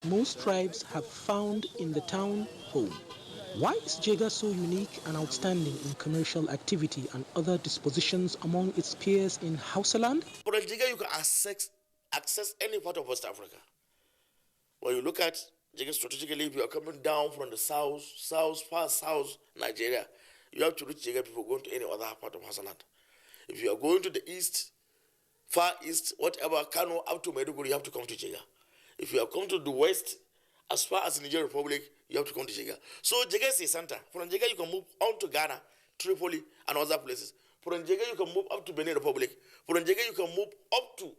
most tribes have found in the town home. Why is Jega so unique and outstanding in commercial activity and other dispositions among its peers in Hausaland? For Jega, you can access any part of West Africa. When you look at Jega strategically, if you are coming down from the far south Nigeria, you have to reach Jega before going to any other part of Hausaland. If you are going to the east, far east, whatever, Kano up to Maiduguri, you have to come to Jega. If you have come to the west, as far as the Nigerian Republic, you have to come to Jega. So Jega is a center. From Jega, you can move on to Ghana, Tripoli, and other places. From Jega, you can move up to Benin Republic. From Jega, you can move up to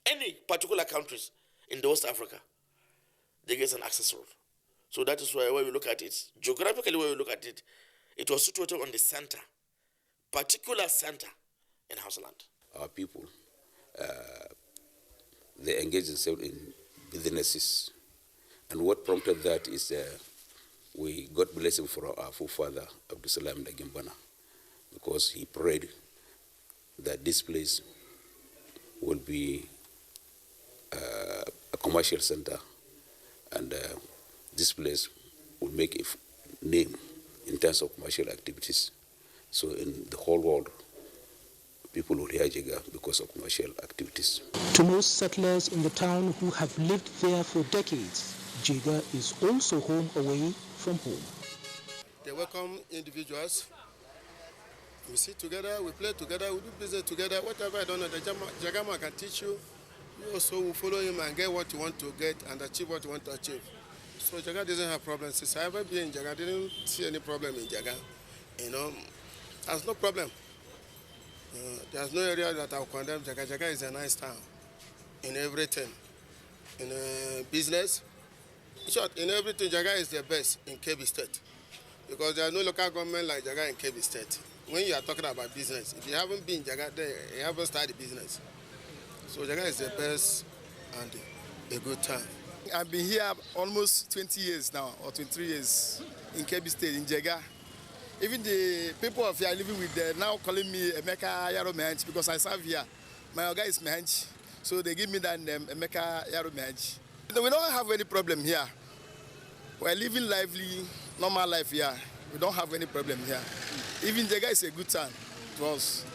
any particular countries in the West Africa. Jega is an access road. So that is why when we look at it, geographically when we look at it, it was situated on the center, particular center in Hausaland. Our people, they engage themselves in businesses. And what prompted that is we got blessing from our forefather, Abdusalam Nagimbana, because he prayed that this place will be a commercial center, and this place will make a name in terms of commercial activities. So in the whole world, people will hear Jega because of commercial activities. To most settlers in the town who have lived there for decades, Jega is also home away from home. They welcome individuals. We sit together, we play together, we do business together. Whatever I don't know, the Jagama can teach you. You also will follow him and get what you want to get and achieve what you want to achieve. So Jaga doesn't have problems. Since I ever been in Jaga, I didn't see any problem in Jaga. You know, there's no problem. There's no area that I'll condemn. Jaga is a nice town in everything. In business, in short, in everything, Jaga is the best in Kebbi State. Because there's no local government like Jaga in Kebbi State. When you are talking about business, if you haven't been in Jaga there, you haven't started business. So Jaga is the best and a good time. I've been here almost 20 years now, or 23 years in Kebbi State, in Jaga. Even the people of here living with them now calling me Emeka Yaro Mehanchi because I serve here. My Oga is Mehanchi, so they give me that name, Emeka Yaro Mehanchi. We don't have any problem here. We're living lively, normal life here. We don't have any problem here. Even Jaga is a good town to us.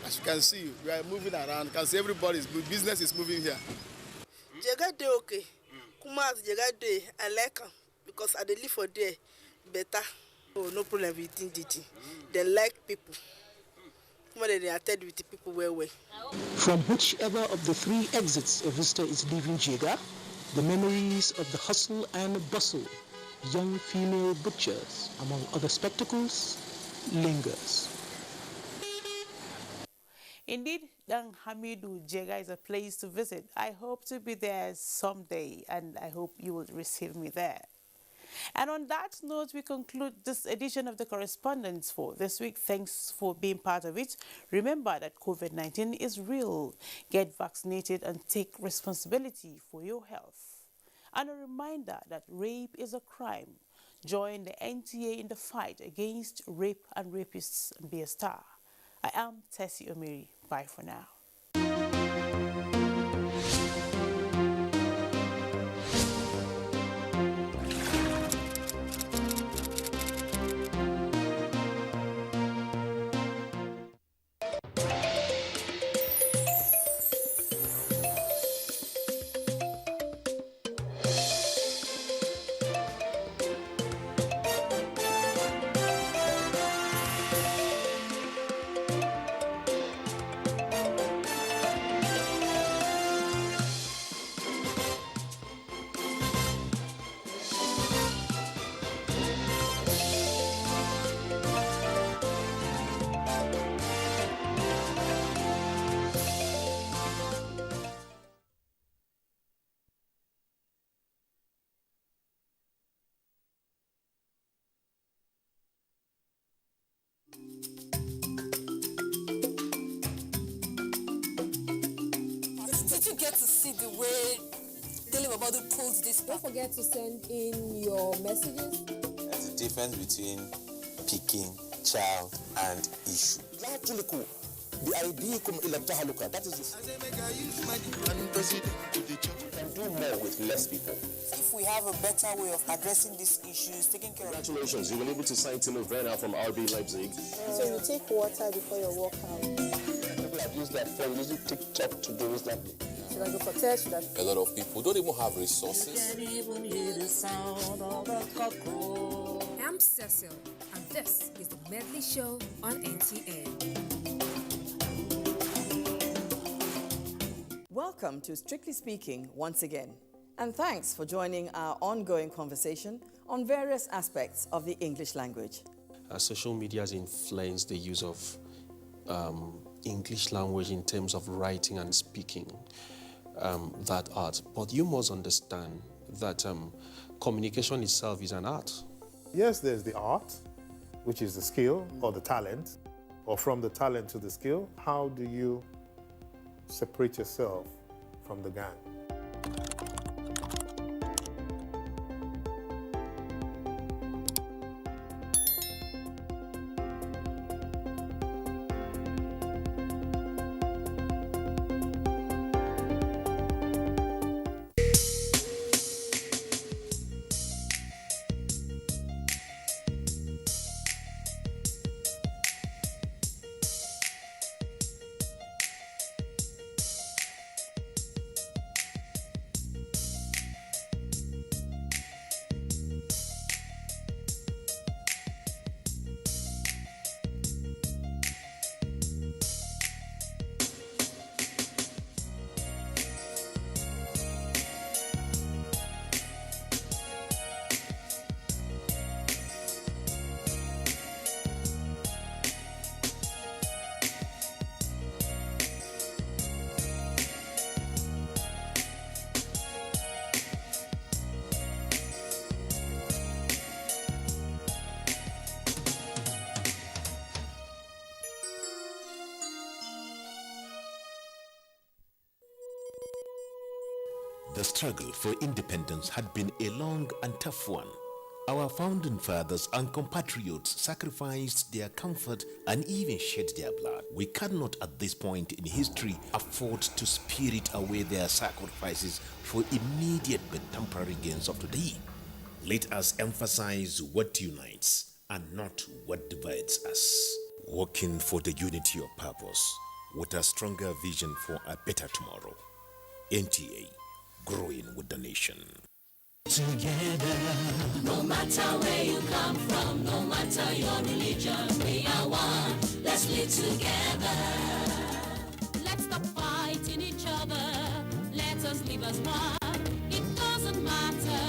As you can see, we are moving around. You can see everybody's good. Business is moving here. Jaga day okay. Kumaz Jaga day, I like them because I live for there better. Oh, no problem with Ndidi. They like people. They attend with the people well. From whichever of the three exits a visitor is leaving Jega, the memories of the hustle and bustle, young female butchers, among other spectacles, lingers. Indeed, Dang Hamidu, Jega is a place to visit. I hope to be there someday, and I hope you will receive me there. And on that note, we conclude this edition of The Correspondence for this week. Thanks for being part of it. Remember that COVID-19 is real. Get vaccinated and take responsibility for your health. And a reminder that rape is a crime. Join the NTA in the fight against rape and rapists and be a star. I am Tessie Omiri. Bye for now. Did you get to see the way Daily Babadu pulls this? Don't forget to send in your messages. There's a difference between picking, child, and issue. The idea come ila tahaluka. That is do more with less people. If we have a better way of addressing these issues, taking care Congratulations, you were able to sign Timo Werner from RB Leipzig. So you take water before your workout. People have used their phone, using TikTok to do this. Should I go for test? A lot of people don't even have resources. I'm Cecil, and this is the Medley Show on NTA. Welcome to Strictly Speaking once again, and thanks for joining our ongoing conversation on various aspects of the English language. Social media has influenced the use of English language in terms of writing and speaking that art. But you must understand that communication itself is an art. Yes, there's the art, which is the skill or the talent, or from the talent to the skill. How do you separate yourself from the gang? The struggle for independence had been a long and tough one. Our founding fathers and compatriots sacrificed their comfort and even shed their blood. We cannot at this point in history afford to spirit away their sacrifices for immediate but temporary gains of today. Let us emphasize what unites and not what divides us. Working for the unity of purpose with a stronger vision for a better tomorrow. NTA, growing with the nation. Together, no matter where you come from, no matter your religion, we are one. Let's live together. Let's stop fighting each other. Let us live as one. It doesn't matter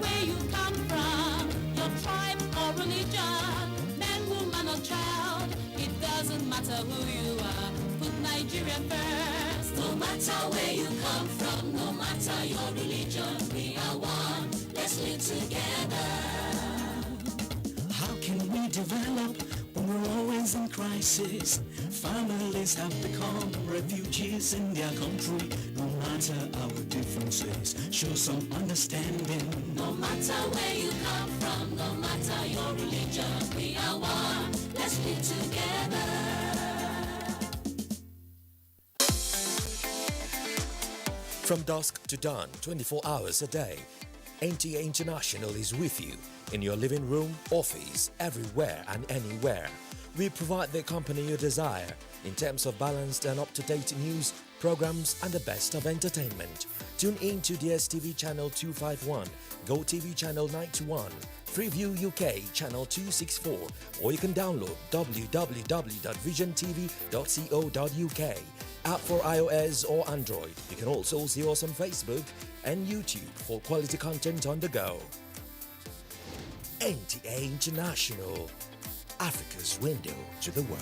where you come from, your tribe or religion, man, woman or child. It doesn't matter who you are. Put Nigeria first. No matter where you come from, no matter your religion, we are one. Let's live together. How can we develop when we're always in crisis? Families have become refugees in their country. No matter our differences, show some understanding. No matter where you come from, no matter your religion, we are one. Let's live together. From dusk to dawn, 24 hours a day, NTA International is with you in your living room, office, everywhere and anywhere. We provide the company you desire in terms of balanced and up-to-date news, programs and the best of entertainment. Tune in to DSTV channel 251, GoTV channel 91, Freeview UK channel 264, or you can download www.visiontv.co.uk. App for iOS or Android. You can also see us on Facebook and YouTube for quality content on the go. NTA International, Africa's window to the world.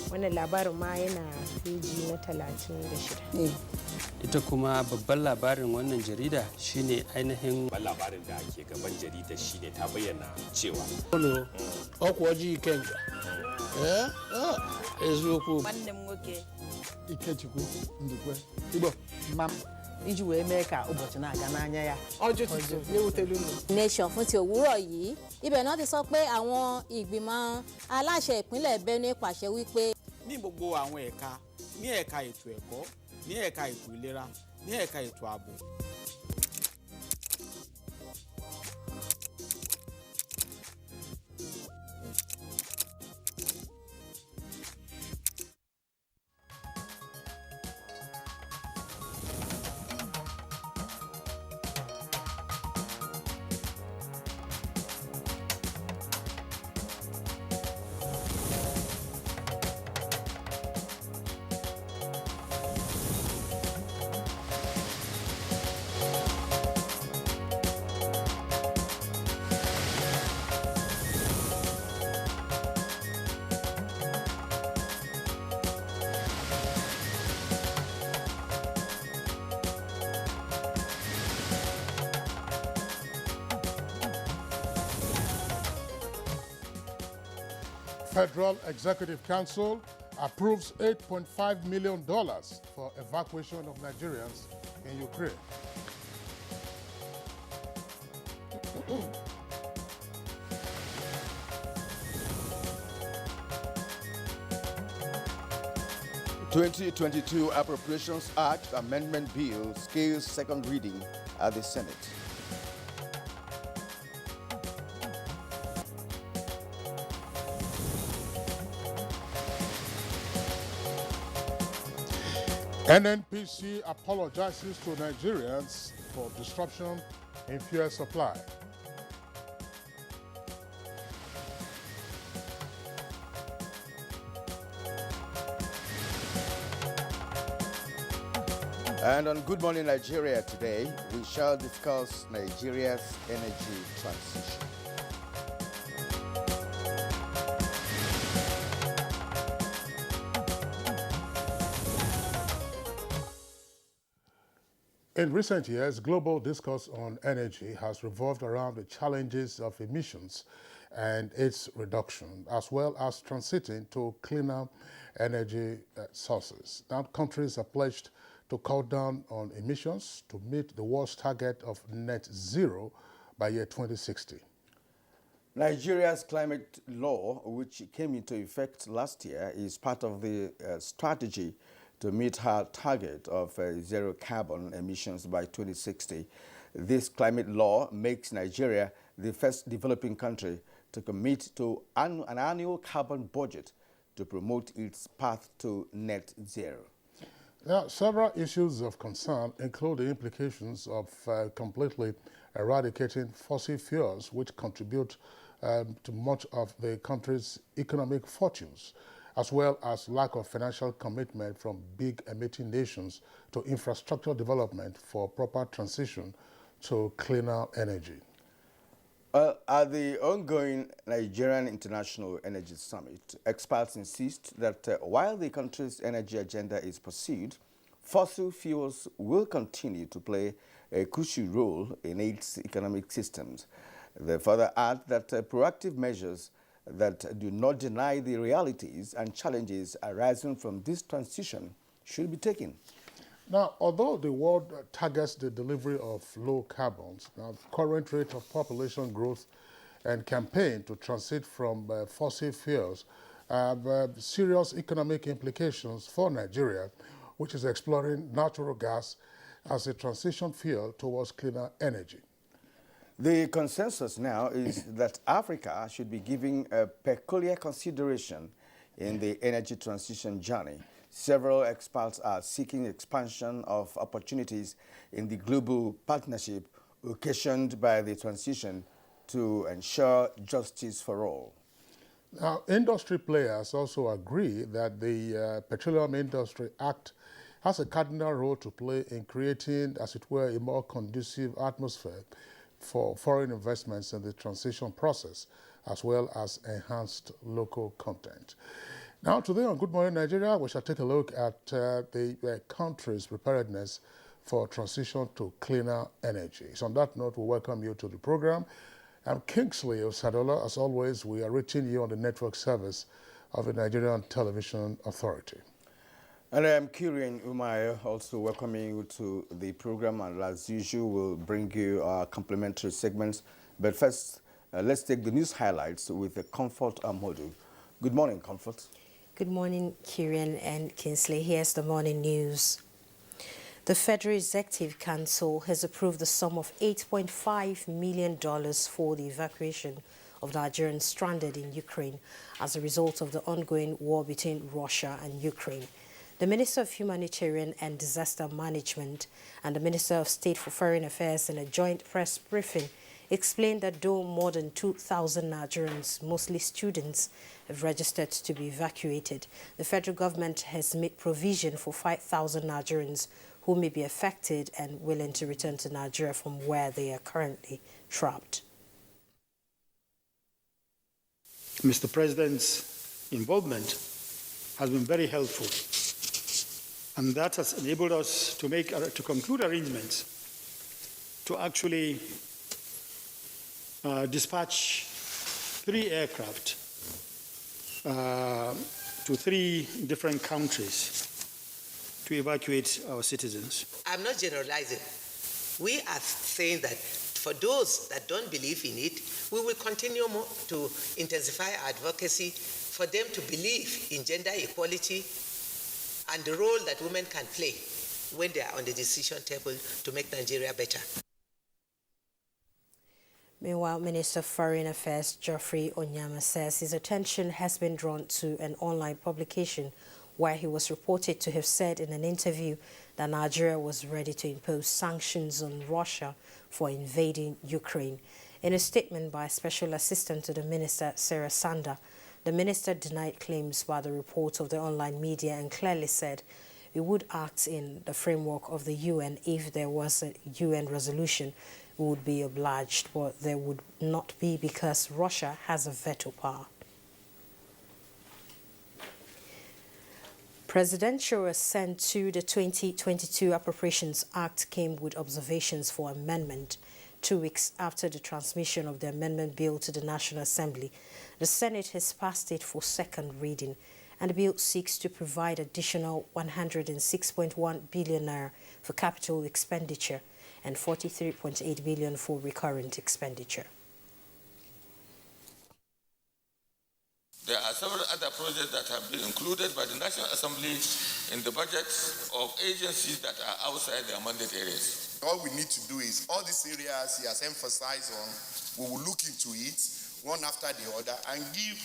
Wannan labarin ma yana peji na 36. Ita kuma babban labarin wannan jarida shine ainihin labarin da ake gaban jarida shine ta bayyana cewa ọkwa ojii kenga eziokwu nwanne m nwoke Ikechukwu Ndukwe Igbo mam iji wee mee ka ụbọchị na-aga n'anya ya. Nation fún ti òwúrọ̀ yìí ibẹ̀ náà ti sọ pé àwọn ìgbìmọ̀ aláṣẹ ìpínlẹ̀ Benue pàṣẹ wípé. Ní gbogbo àwọn ẹ̀ka ní ẹ̀ka ètò ẹ̀kọ́ ní ẹ̀ka ètò ìlera ní ẹ̀ka ètò ààbò. Federal Executive Council approves $8.5 million for evacuation of Nigerians in Ukraine. The 2022 Appropriations Act Amendment Bill scales second reading at the Senate. NNPC apologizes to Nigerians for disruption in fuel supply. And on Good Morning Nigeria today, we shall discuss Nigeria's energy transition. In recent years, global discourse on energy has revolved around the challenges of emissions and its reduction, as well as transiting to cleaner energy sources. Now, countries are pledged to cut down on emissions to meet the world's target of net zero by year 2060. Nigeria's climate law, which came into effect last year, is part of the strategy to meet her target of zero carbon emissions by 2060. This climate law makes Nigeria the first developing country to commit to an annual carbon budget to promote its path to net zero. Now, several issues of concern include the implications of completely eradicating fossil fuels, which contribute to much of the country's economic fortunes, as well as lack of financial commitment from big emitting nations to infrastructure development for proper transition to cleaner energy. At the ongoing Nigerian International Energy Summit, experts insist that while the country's energy agenda is pursued, fossil fuels will continue to play a crucial role in its economic systems. They further add that proactive measures that do not deny the realities and challenges arising from this transition should be taken. Now, although the world targets the delivery of low carbons, now the current rate of population growth and campaign to transit from fossil fuels have serious economic implications for Nigeria, which is exploring natural gas as a transition fuel towards cleaner energy. The consensus now is that Africa should be given a peculiar consideration in the energy transition journey. Several experts are seeking expansion of opportunities in the global partnership occasioned by the transition to ensure justice for all. Now, industry players also agree that the Petroleum Industry Act has a cardinal role to play in creating, as it were, a more conducive atmosphere for foreign investments in the transition process, as well as enhanced local content. Now, today on Good Morning Nigeria, we shall take a look at the country's preparedness for transition to cleaner energy. So on that note, we welcome you to the program. I'm Kingsley Osadola. As always, we are reaching you on the network service of the Nigerian Television Authority. And I'm Kirian Umar, also welcoming you to the program, and as usual, we'll bring you our complimentary segments. But first, let's take the news highlights with Comfort Amodu. Good morning, Comfort. Good morning, Kirian and Kinsley. Here's the morning news. The Federal Executive Council has approved the sum of $8.5 million for the evacuation of Nigerians stranded in Ukraine as a result of the ongoing war between Russia and Ukraine. The Minister of Humanitarian and Disaster Management and the Minister of State for Foreign Affairs in a joint press briefing explained that though more than 2,000 Nigerians, mostly students, have registered to be evacuated, the federal government has made provision for 5,000 Nigerians who may be affected and willing to return to Nigeria from where they are currently trapped. Mr. President's involvement has been very helpful, and that has enabled us to conclude arrangements to actually dispatch 3 aircraft to 3 different countries to evacuate our citizens. I'm not generalizing. We are saying that for those that don't believe in it, we will continue to intensify our advocacy for them to believe in gender equality and the role that women can play when they are on the decision table to make Nigeria better. Meanwhile, Minister of Foreign Affairs Geoffrey Onyama says his attention has been drawn to an online publication where he was reported to have said in an interview that Nigeria was ready to impose sanctions on Russia for invading Ukraine. In a statement by Special Assistant to the Minister, Sarah Sander, the minister denied claims by the report of the online media and clearly said it would act in the framework of the UN. If there was a UN resolution, we would be obliged, but there would not be because Russia has a veto power. Presidential assent to the 2022 Appropriations Act came with observations for amendment 2 weeks after the transmission of the amendment bill to the National Assembly. The Senate has passed it for second reading, and the bill seeks to provide additional 106.1 billion naira for capital expenditure and 43.8 billion for recurrent expenditure. There are several other projects that have been included by the National Assembly in the budgets of agencies that are outside their mandate areas. All we need to do is, all these areas he has emphasized on, we will look into it one after the other and give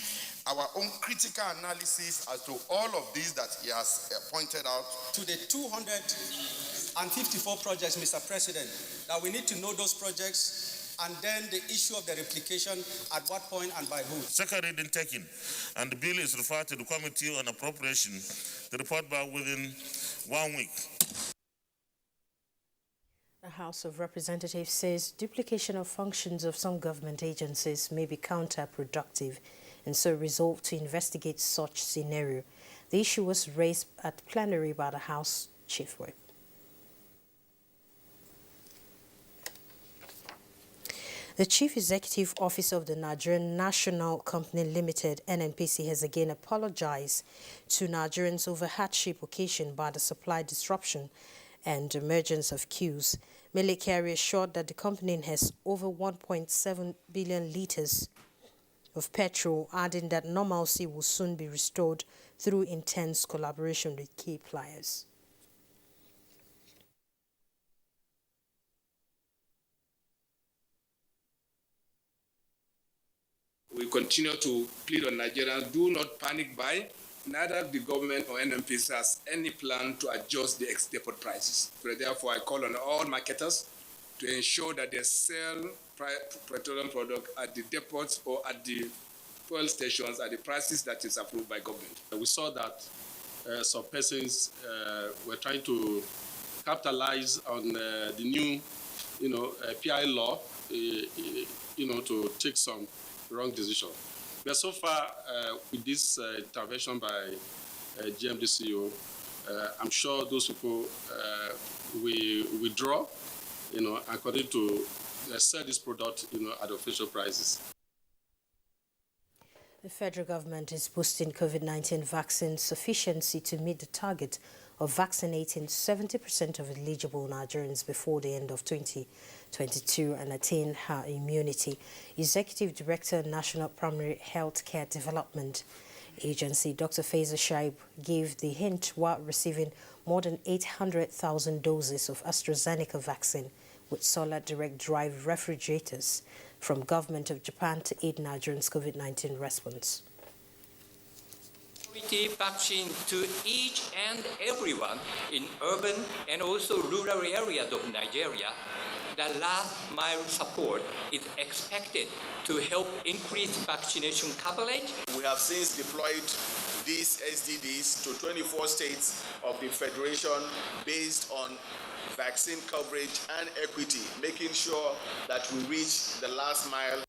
our own critical analysis as to all of these that he has pointed out. To the 254 projects, Mr. President, that we need to know those projects, and then the issue of the replication, at what point and by who. Second reading taken, and the bill is referred to the Committee on Appropriation to report back within 1 week. The House of Representatives says duplication of functions of some government agencies may be counterproductive and so resolved to investigate such scenario. The issue was raised at plenary by the House Chief Whip. The Chief Executive Officer of the Nigerian National Company Limited, NNPC, has again apologized to Nigerians over hardship occasioned by the supply disruption and emergence of queues. Mele Kyari assured that the company has over 1.7 billion litres of petrol, adding that normalcy will soon be restored through intense collaboration with key players. We continue to plead on Nigerians, do not panic buy. Neither the government or NNPC has any plan to adjust the ex-depot prices. So therefore, I call on all marketers to ensure that they sell petroleum product at the depots or at the fuel stations at the prices that is approved by government. We saw that some persons were trying to capitalize on the new, PI law, to take some wrong decision. But so far, with this intervention by GMD CEO, I'm sure those people will withdraw, according to sell this product, at official prices. The federal government is boosting COVID-19 vaccine sufficiency to meet the target of vaccinating 70% of eligible Nigerians before the end of 2022 and attain herd immunity. Executive Director, National Primary Healthcare Development Agency, Dr. Faiza Shaib, gave the hint while receiving more than 800,000 doses of AstraZeneca vaccine with solar direct drive refrigerators from Government of Japan to aid Nigerians' COVID-19 response. Vaccine to each and everyone in urban and also rural areas of Nigeria. The last mile support is expected to help increase vaccination coverage. We have since deployed these SDDs to 24 states of the Federation based on vaccine coverage and equity, making sure that we reach the last mile.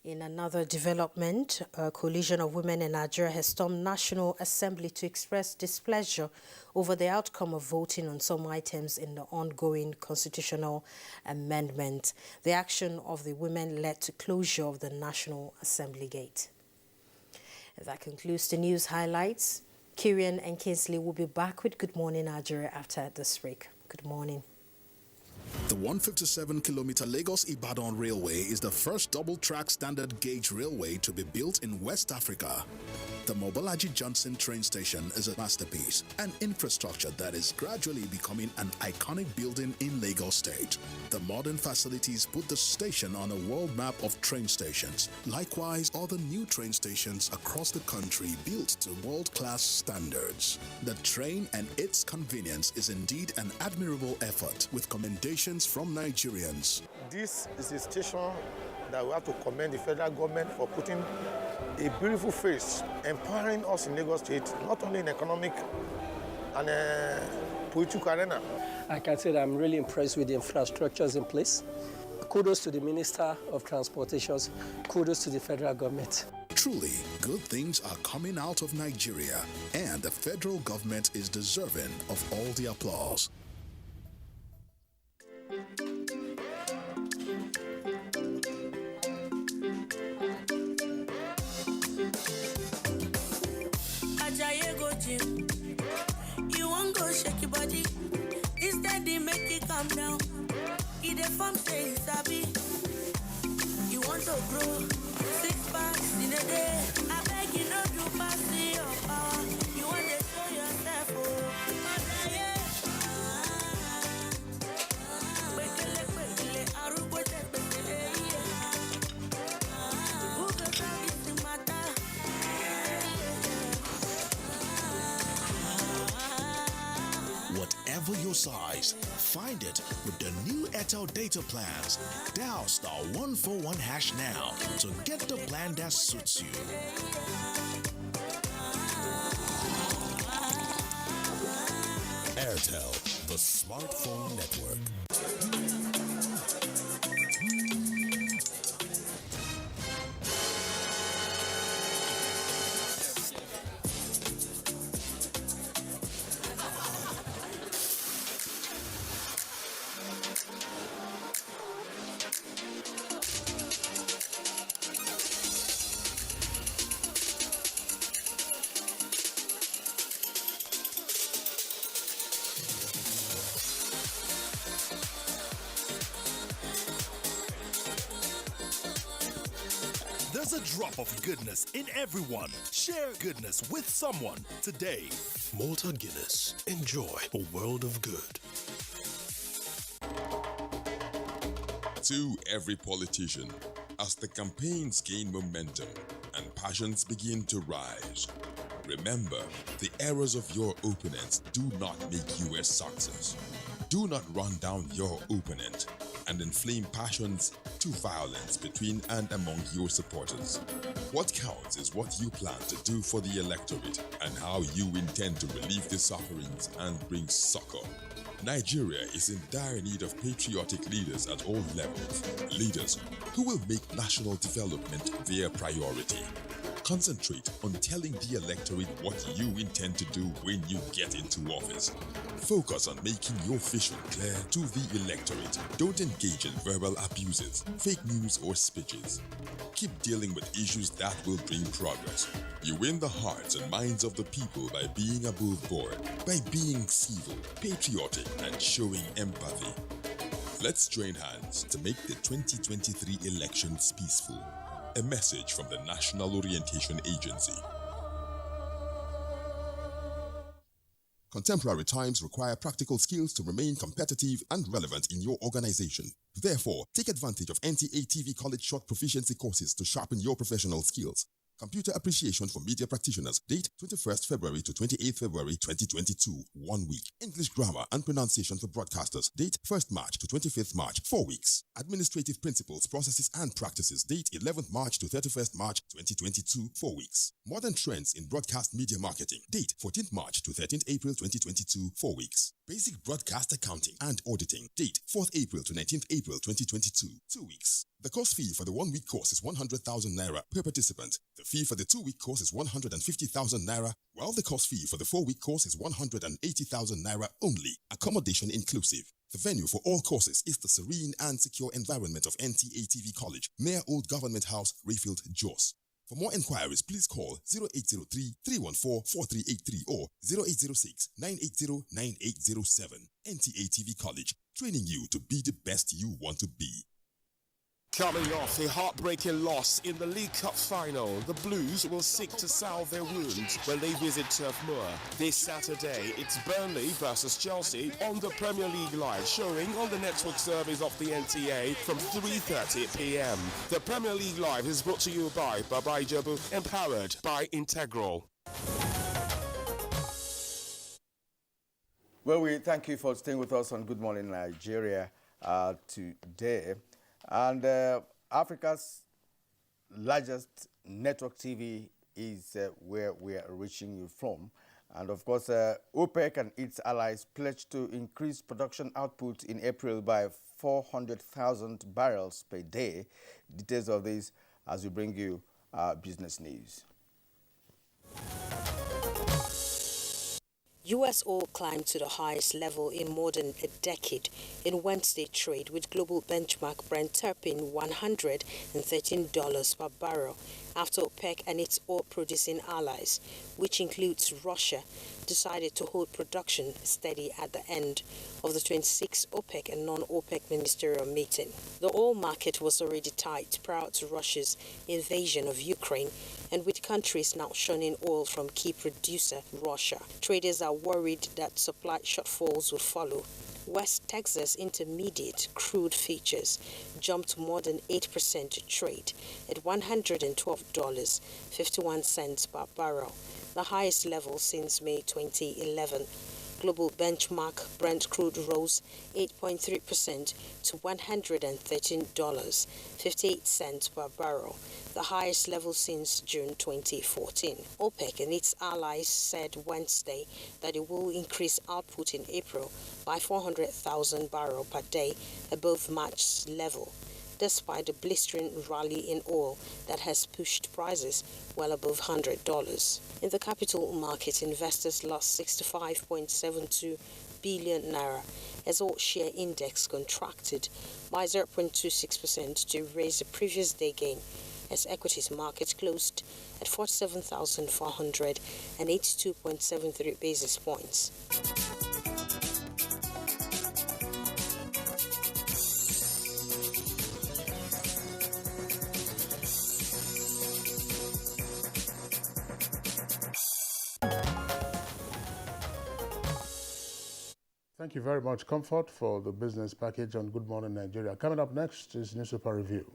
In another development, a coalition of women in Nigeria has stormed National Assembly to express displeasure over the outcome of voting on some items in the ongoing constitutional amendment. The action of the women led to closure of the National Assembly gate. That concludes the news highlights. Kieran and Kinsley will be back with Good Morning Nigeria after this break. Good morning. The 157-kilometer Lagos-Ibadan Railway is the first double-track standard gauge railway to be built in West Africa. The Mobolaji Johnson train station is a masterpiece, an infrastructure that is gradually becoming an iconic building in Lagos State. The modern facilities put the station on a world map of train stations. Likewise, other new train stations across the country built to world-class standards. The train and its convenience is indeed an admirable effort, with commendations from Nigerians. This is a station that we have to commend the federal government for putting a beautiful face, empowering us in Lagos State, not only in economic and political arena. I can say that I'm really impressed with the infrastructures in place. Kudos to the Minister of Transportations. Kudos to the federal government. Truly, good things are coming out of Nigeria, and the federal government is deserving of all the applause. You won't go shake your body. Instead, they make it calm down. Eat the farm say it's happy. You want to grow 6 packs in a day. I beg you not to pass your power. You want to show yourself. Whatever your size, find it with the new Entails data plans. Dial *141# now to get the plan that suits you. Airtel, the smartphone network. There's a drop of goodness in everyone. Share goodness with someone today. Malta Guinness. Enjoy a world of good. To every politician, as the campaigns gain momentum and passions begin to rise, remember, the errors of your opponents do not make you a success. Do not run down your opponent and inflame passions to violence between and among your supporters. What counts is what you plan to do for the electorate and how you intend to relieve the sufferings and bring succor. Nigeria is in dire need of patriotic leaders at all levels, leaders who will make national development their priority. Concentrate on telling the electorate what you intend to do when you get into office. Focus on making your vision clear to the electorate. Don't engage in verbal abuses, fake news, or speeches. Keep dealing with issues that will bring progress. You win the hearts and minds of the people by being above board, by being civil, patriotic, and showing empathy. Let's join hands to make the 2023 elections peaceful. A message from the National Orientation Agency. Contemporary times require practical skills to remain competitive and relevant in your organization. Therefore, take advantage of NTA TV College Short Proficiency courses to sharpen your professional skills. Computer Appreciation for Media Practitioners. Date 21st February to 28th February 2022. 1 week. English Grammar and Pronunciation for Broadcasters. Date 1st March to 25th March. 4 weeks. Administrative Principles, Processes and Practices. Date 11th March to 31st March 2022. 4 weeks. Modern Trends in Broadcast Media Marketing. Date 14th March to 13th April 2022. 4 weeks. Basic Broadcast Accounting and Auditing. Date 4th April to 19th April 2022. 2 weeks. The course fee for the 1 week course is 100,000 naira per participant. The fee for the 2 week course is 150,000 naira, while the course fee for the 4 week course is 180,000 naira only, accommodation inclusive. The venue for all courses is the serene and secure environment of NTA TV College, near Old Government House, Rayfield, Jos. For more inquiries, please call 0803-314-4383 or 0806-980-9807. NTA TV College, training you to be the best you want to be. Coming off a heartbreaking loss in the League Cup final, the Blues will seek to salve their wounds when they visit Turf Moor. This Saturday, it's Burnley versus Chelsea on the Premier League Live, showing on the network service of the NTA from 3:30 p.m. The Premier League Live is brought to you by Baba Ijebu, empowered by Integral. Well, we thank you for staying with us on Good Morning Nigeria today. And Africa's largest network TV is where we are reaching you from. And of course, OPEC and its allies pledged to increase production output in April by 400,000 barrels per day. Details of this as we bring you business news. U.S. oil climbed to the highest level in more than a decade in Wednesday trade, with global benchmark Brent topping $113 per barrel after OPEC and its oil-producing allies, which includes Russia, decided to hold production steady at the end of the 26th OPEC and non-OPEC ministerial meeting. The oil market was already tight prior to Russia's invasion of Ukraine, and with countries now shunning oil from key producer Russia, traders are worried that supply shortfalls will follow. West Texas Intermediate crude futures jumped more than 8% to trade at $112.51 per barrel, the highest level since May 2011. Global benchmark Brent crude rose 8.3% to $113.58 per barrel, the highest level since June 2014. OPEC and its allies said Wednesday that it will increase output in April by 400,000 barrels per day above March's level, despite the blistering rally in oil that has pushed prices well above $100. In the capital market, investors lost 65.72 billion naira as oil share index contracted by 0.26% to raise the previous day gain, as equities market closed at 47,482.73 basis points. Thank you very much, Comfort, for the business package on Good Morning Nigeria. Coming up next is Newspaper Review.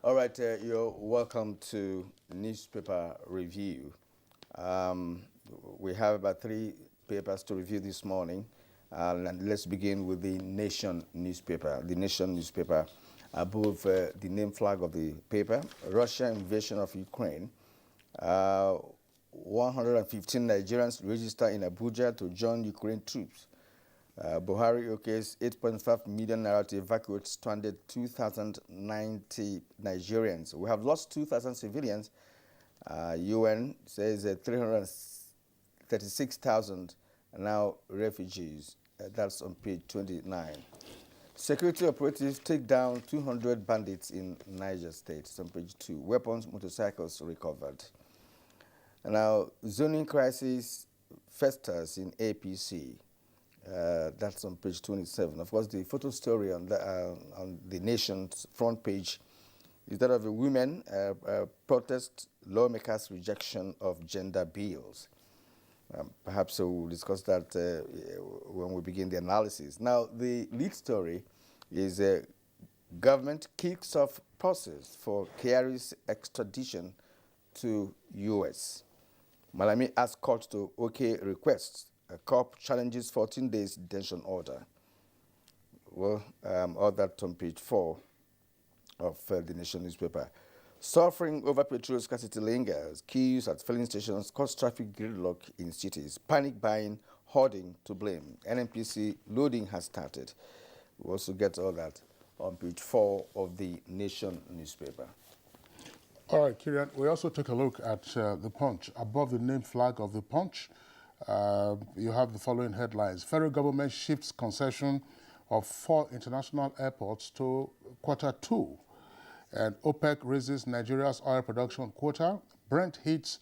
All right, you're welcome to Newspaper Review. We have about 3 papers to review this morning. And let's begin with the Nation newspaper. The Nation newspaper, above the name flag of the paper, Russia invasion of Ukraine. 115 Nigerians register in Abuja to join Ukraine troops. Buhari okays 8.5 million naira to evacuate stranded 2,090 Nigerians. We have lost 2,000 civilians. UN says 336,000 now refugees. That's on page 29. Security operatives take down 200 bandits in Niger State. It's on page 2. Weapons, motorcycles recovered. Now, zoning crisis festers in APC. That's on page 27. Of course, the photo story on the Nation's front page is that of a women protest lawmakers' rejection of gender bills. Perhaps we'll discuss that when we begin the analysis. Now, the lead story is government kicks off process for Kyari's extradition to U.S. Malami asks court to okay requests. A cop challenges 14 days detention order. Well, all that on page 4 of the Nation newspaper. Suffering over petrol scarcity lingers. Queues at filling stations cause traffic gridlock in cities. Panic buying, hoarding to blame. NNPC loading has started. We also get all that on page 4 of the Nation newspaper. All right, Kieran, we also take a look at the Punch. Above the name flag of the Punch, you have the following headlines. Federal government shifts concession of 4 international airports to Q2. And OPEC raises Nigeria's oil production quota. Brent hits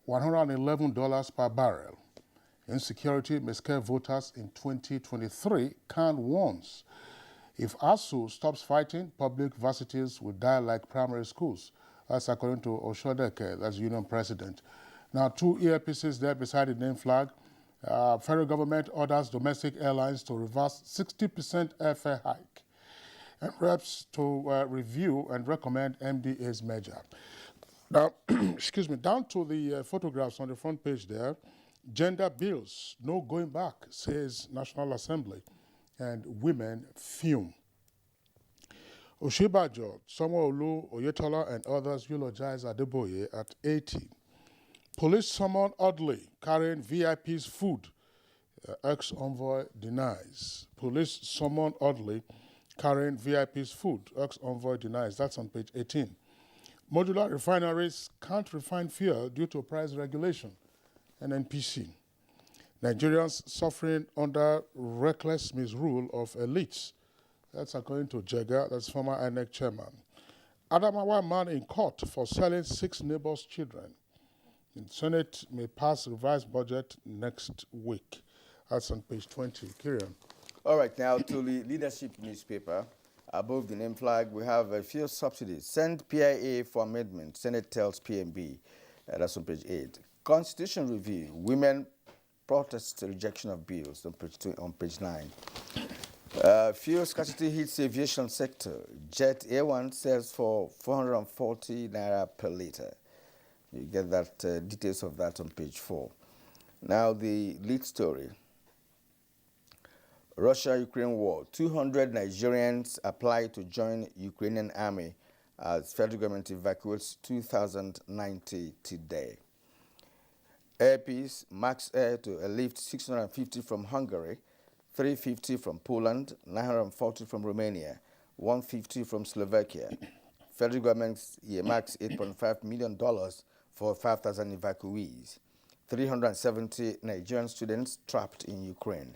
$111 per barrel. Insecurity may scare voters in 2023. Khan warns. If ASU stops fighting, public varsities will die like primary schools. That's according to Oshodeke, that's union president. Now, 2 earpieces there beside the name flag. Federal government orders domestic airlines to reverse 60% airfare hike, and reps to review and recommend MDA's measure. Now, excuse me, down to the photographs on the front page there. Gender bills, no going back, says National Assembly, and women fume. Oshibajo, Sanwo-Olu, Oyetola, and others eulogize Adeboye at 80. Police summon Audley carrying VIP's food. Ex-envoy denies. Police summon Audley carrying VIP's food. Ex-envoy denies. That's on page 18. Modular refineries can't refine fuel due to price regulation. NNPC. Nigerians suffering under reckless misrule of elites. That's according to Jega, that's former INEC chairman. Adamawa man in court for selling 6 neighbors' children. The Senate may pass revised budget next week. That's on page 20. Kieran. All right, now to the leadership newspaper. Above the name flag, we have a few subsidies. Send PIA for amendment. Senate tells PMB. That's on page 8. Constitution review. Women protest rejection of bills on page 9. Fuel scarcity hits aviation sector. Jet A1 sells for 440 naira per liter. You get that details of that on page 4. Now the lead story. Russia-Ukraine war. 200 Nigerians apply to join Ukrainian army as federal government evacuates 2,090 today. Airpeace, Max Air to lift 650 from Hungary, 350 from Poland, 940 from Romania, 150 from Slovakia. Federal government earmarks $8.5 million for 5,000 evacuees. 370 Nigerian students trapped in Ukraine.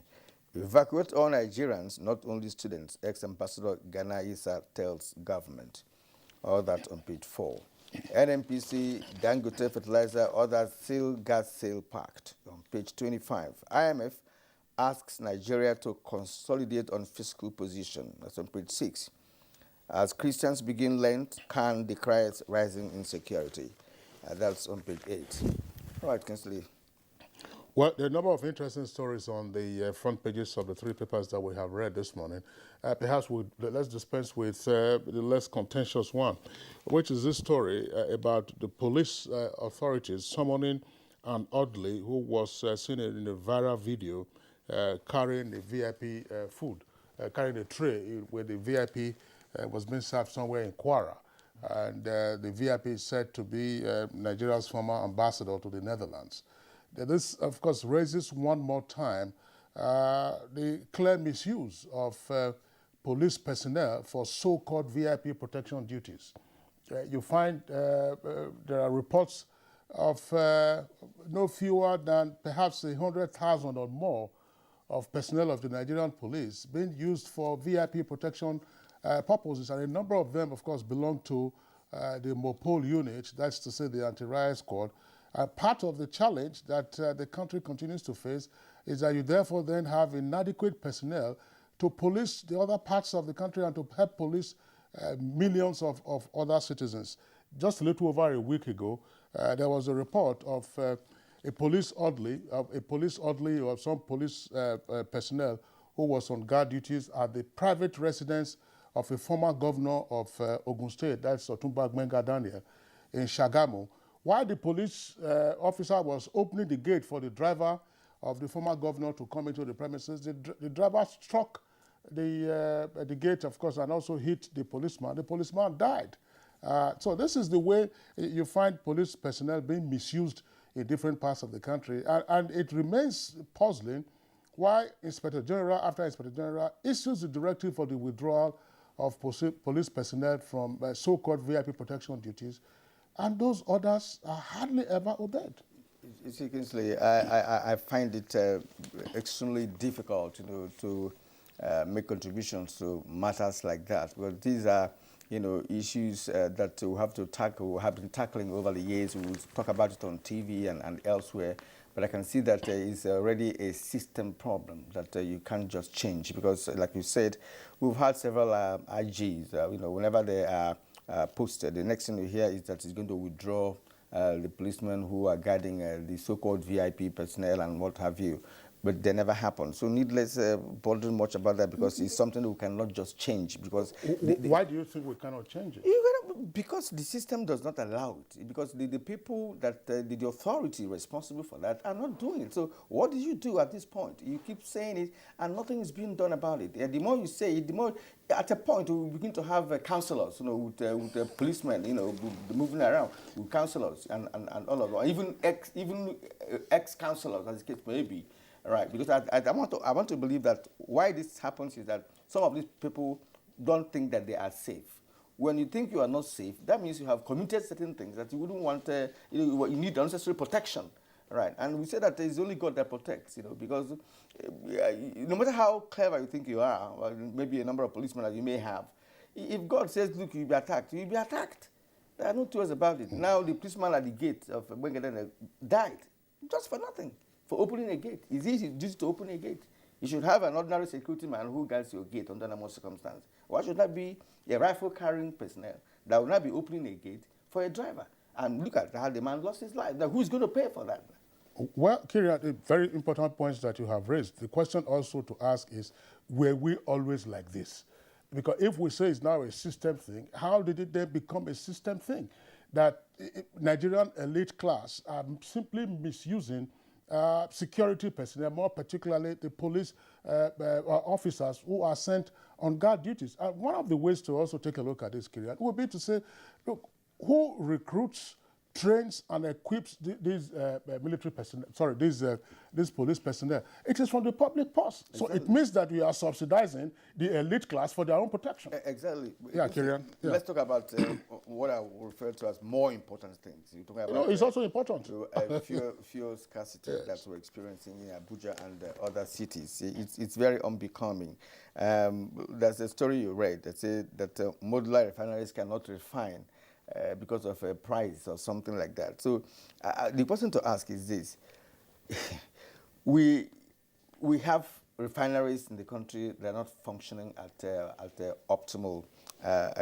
Evacuate all Nigerians, not only students, ex-ambassador Ghana Issa tells government. All that on page 4. NNPC, Dangote Fertilizer, orders sale gas sale pact on page 25. IMF asks Nigeria to consolidate on fiscal position. That's on page 6. As Christians begin Lent, Khan decries rising insecurity. That's on page 8. All right, Kinsley. Well, there are a number of interesting stories on the front pages of the 3 papers that we have read this morning. Perhaps let's dispense with the less contentious one, which is this story about the police authorities summoning an Audley who was seen in a viral video carrying the VIP food, carrying a tray where the VIP was being served somewhere in Kwara. And the VIP is said to be Nigeria's former ambassador to the Netherlands. This, of course, raises one more time the clear misuse of police personnel for so-called VIP protection duties. You find there are reports of no fewer than perhaps 100,000 or more of personnel of the Nigerian police being used for VIP protection purposes, and a number of them, of course, belong to the MOPOL unit, that's to say the anti-riot squad. Part of the challenge that the country continues to face is that you therefore then have inadequate personnel to police the other parts of the country and to help police millions of other citizens. Just a little over a week ago, there was a report of a police orderly or some police personnel who was on guard duties at the private residence of a former governor of Ogun State, that's Otumba Gbenga Daniel, in Shagamu. While the police officer was opening the gate for the driver of the former governor to come into the premises, the driver struck the gate, of course, and also hit the policeman. The policeman died. So this is the way you find police personnel being misused in different parts of the country. And it remains puzzling why Inspector General after Inspector General issues the directive for the withdrawal of police personnel from so-called VIP protection duties, and those orders are hardly ever obeyed. You see, Kingsley, I find it extremely difficult, to make contributions to matters like that. Well, these are, issues that we have to tackle, we have been tackling over the years. We will talk about it on TV and elsewhere. But I can see that it's already a system problem that you can't just change because, like you said, we've had several IGs. Whenever they are posted, the next thing you hear is that it's going to withdraw the policemen who are guarding the so-called VIP personnel and what have you. But they never happen. So needless bother much about that because it's something we cannot just change. Because why do you think we cannot change it? Because the system does not allow it. Because the people that the authority responsible for that are not doing it. So what do you do at this point? You keep saying it, and nothing is being done about it. And the more you say it, the more at a point we begin to have councillors, with policemen, moving around with councillors and all of that, even ex-councillors, as the case may be. Right, because I want to believe that why this happens is that some of these people don't think that they are safe. When you think you are not safe, that means you have committed certain things that you wouldn't want. You need unnecessary protection, right? And we say that there is only God that protects, because no matter how clever you think you are, or maybe a number of policemen that you may have, if God says, "Look, you'll be attacked," you'll be attacked. There are no two ways about it. Now the policeman at the gate of Bengalen died just for nothing. For opening a gate. It's easy just to open a gate. You should have an ordinary security man who guards your gate under normal circumstances. Why should that be a rifle-carrying personnel that will not be opening a gate for a driver? And look at how the man lost his life. Now, who's going to pay for that? Well, Kyrian, very important points that you have raised. The question also to ask is, were we always like this? Because if we say it's now a system thing, how did it then become a system thing? That Nigerian elite class are simply misusing security personnel, more particularly the police officers who are sent on guard duties. One of the ways to also take a look at this, Kyrian, would be to say, look, who recruits, trains, and equips these military personnel, these police personnel? It is from the public purse. So it means that we are subsidizing the elite class for their own protection. Exactly. Yeah, Kyrian. Yeah. Let's talk about what I would refer to as more important things. You talk about it's also important. Fuel scarcity that we're experiencing in Abuja and other cities. It's very unbecoming. There's a story you read that said that modular refineries cannot refine because of a price or something like that. So the question to ask is this. We have refineries in the country that are not functioning at optimal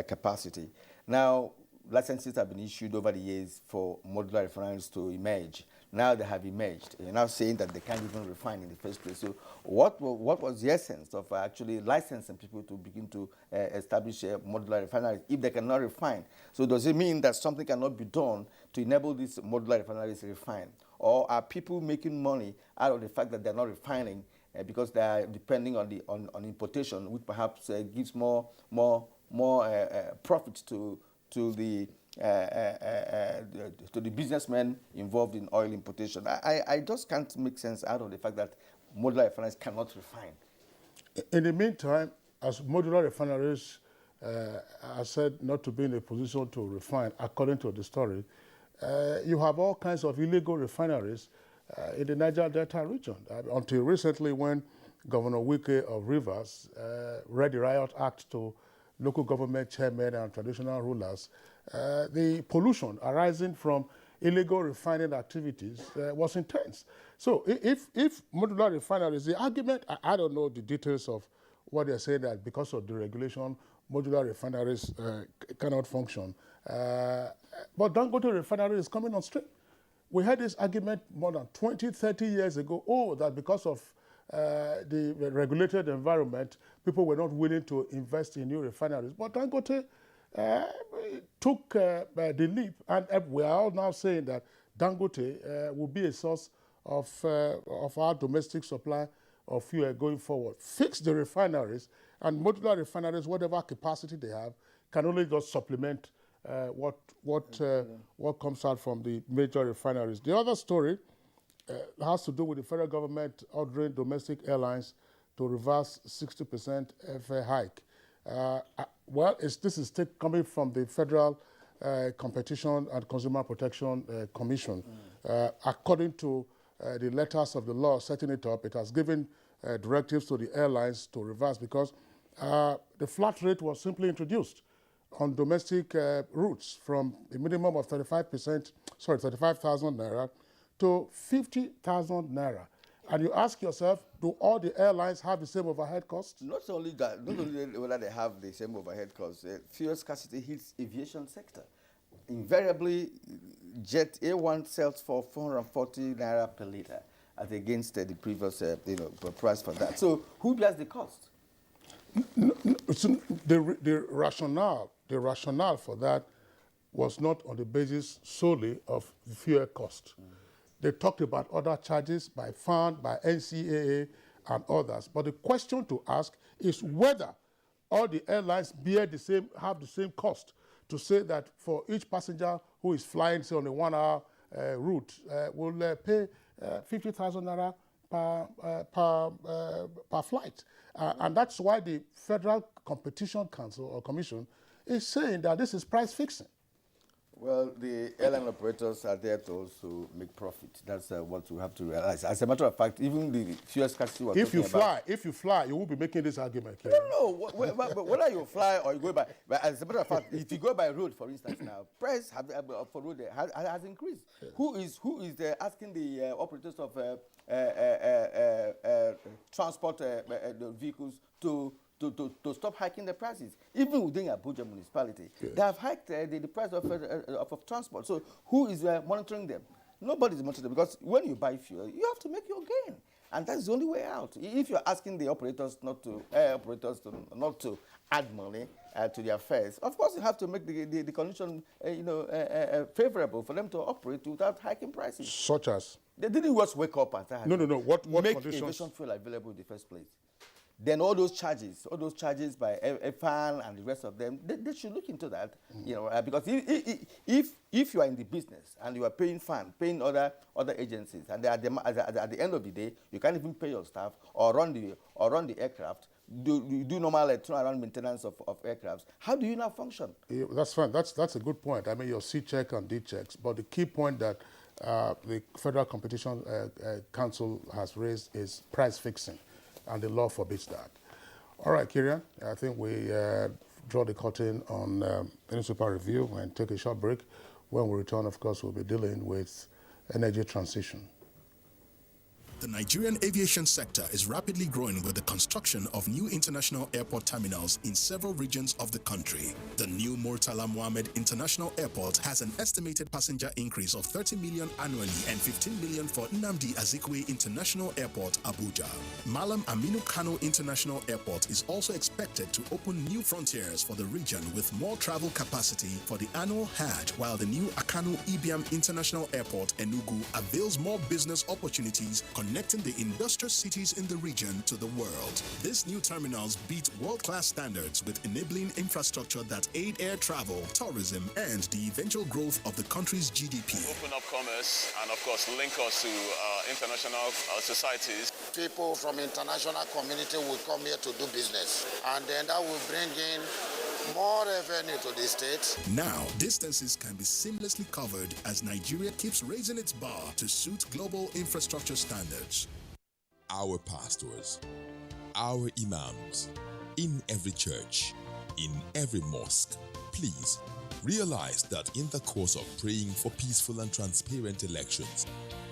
capacity. Now, licenses have been issued over the years for modular refineries to emerge. Now they have emerged. You're now saying that they can't even refine in the first place. So what was the essence of actually licensing people to begin to establish modular refineries if they cannot refine? So does it mean that something cannot be done to enable these modular refineries to refine? Or are people making money out of the fact that they're not refining because they are depending on importation, which perhaps gives more profit to the businessmen involved in oil importation. I just can't make sense out of the fact that modular refineries cannot refine. In the meantime, as modular refineries are said not to be in a position to refine, according to the story, you have all kinds of illegal refineries in the Niger Delta region. Until recently, when Governor Wike of Rivers read the Riot Act to local government chairmen and traditional rulers, the pollution arising from illegal refining activities was intense. So if modular refineries, the argument, I don't know the details of what they're saying, that because of the regulation, modular refineries cannot function. But Dangote refinery is coming on stream. We had this argument more than 20, 30 years ago, that because of the regulated environment, people were not willing to invest in new refineries. But Dangote took the leap, and we are all now saying that Dangote will be a source of our domestic supply of fuel going forward. Fix the refineries, and modular refineries, whatever capacity they have, can only just supplement what comes out from the major refineries. The other story has to do with the federal government ordering domestic airlines to reverse 60% fare hike. This is coming from the Federal Competition and Consumer Protection Commission. According to the letters of the law setting it up, it has given directives to the airlines to reverse, because the flat rate was simply introduced on domestic routes from a minimum of 35,000 naira to 50,000 naira. And you ask yourself, do all the airlines have the same overhead costs? Not only that, not only whether they have the same overhead costs, fuel scarcity hits aviation sector. Invariably, Jet A1 sells for 440 naira per liter, as against the previous price for that. So who bears the cost? The rationale for that was not on the basis solely of the fuel cost. They talked about other charges by FAN, by NCAA, and others. But the question to ask is whether all the airlines have the same cost, to say that for each passenger who is flying, say, on a 1 hour route, will pay 50,000 naira per flight. And that's why the Federal Competition Council or Commission is saying that this is price fixing. Well, the airline operators are there to also make profit. That's what we have to realize. As a matter of fact, even the fuel scarcity was if you fly, you won't be making this argument. No. Whether you fly or you go by, but as a matter of fact, if you go by road, for instance, now price for road has increased. Yeah. Who is asking the operators of transport vehicles to stop hiking the prices? Even within Abuja municipality, they have hiked the price of transport. So who is monitoring them? Nobody is monitoring them, because when you buy fuel, you have to make your gain, and that's the only way out. If you're asking the operators not to add money to their fares, of course you have to make the condition favorable for them to operate without hiking prices. Such as? They didn't just wake up and say, No. What make conditions? Aviation fuel available in the first place. Then all those charges by FAN and the rest of them, they should look into that, because if you are in the business and you are paying FAN, paying other agencies, and at the end of the day, you can't even pay your staff or run the aircraft, do normal turnaround maintenance of aircrafts, how do you now function? Yeah, that's fine. That's a good point. I mean, your C check and D checks, but the key point that the Federal Competition Council has raised is price fixing, and the law forbids that. All right, Kirian, I think we draw the curtain on newspaper review and take a short break. When we return, of course, we'll be dealing with energy transition. The Nigerian aviation sector is rapidly growing with the construction of new international airport terminals in several regions of the country. The new Murtala Mohammed International Airport has an estimated passenger increase of 30 million annually and 15 million for Nnamdi Azikiwe International Airport, Abuja. Malam Aminu Kano International Airport is also expected to open new frontiers for the region with more travel capacity for the annual Hajj, while the new Akanu Ibiam International Airport, Enugu, avails more business opportunities connected connecting the industrial cities in the region to the world. These new terminals beat world-class standards with enabling infrastructure that aid air travel, tourism, and the eventual growth of the country's GDP. Open up commerce and, of course, link us to international societies. People from international community will come here to do business, and then that will bring in more revenue to the state. Now, distances can be seamlessly covered as Nigeria keeps raising its bar to suit global infrastructure standards. Our pastors, our imams, in every church, in every mosque, please realize that in the course of praying for peaceful and transparent elections,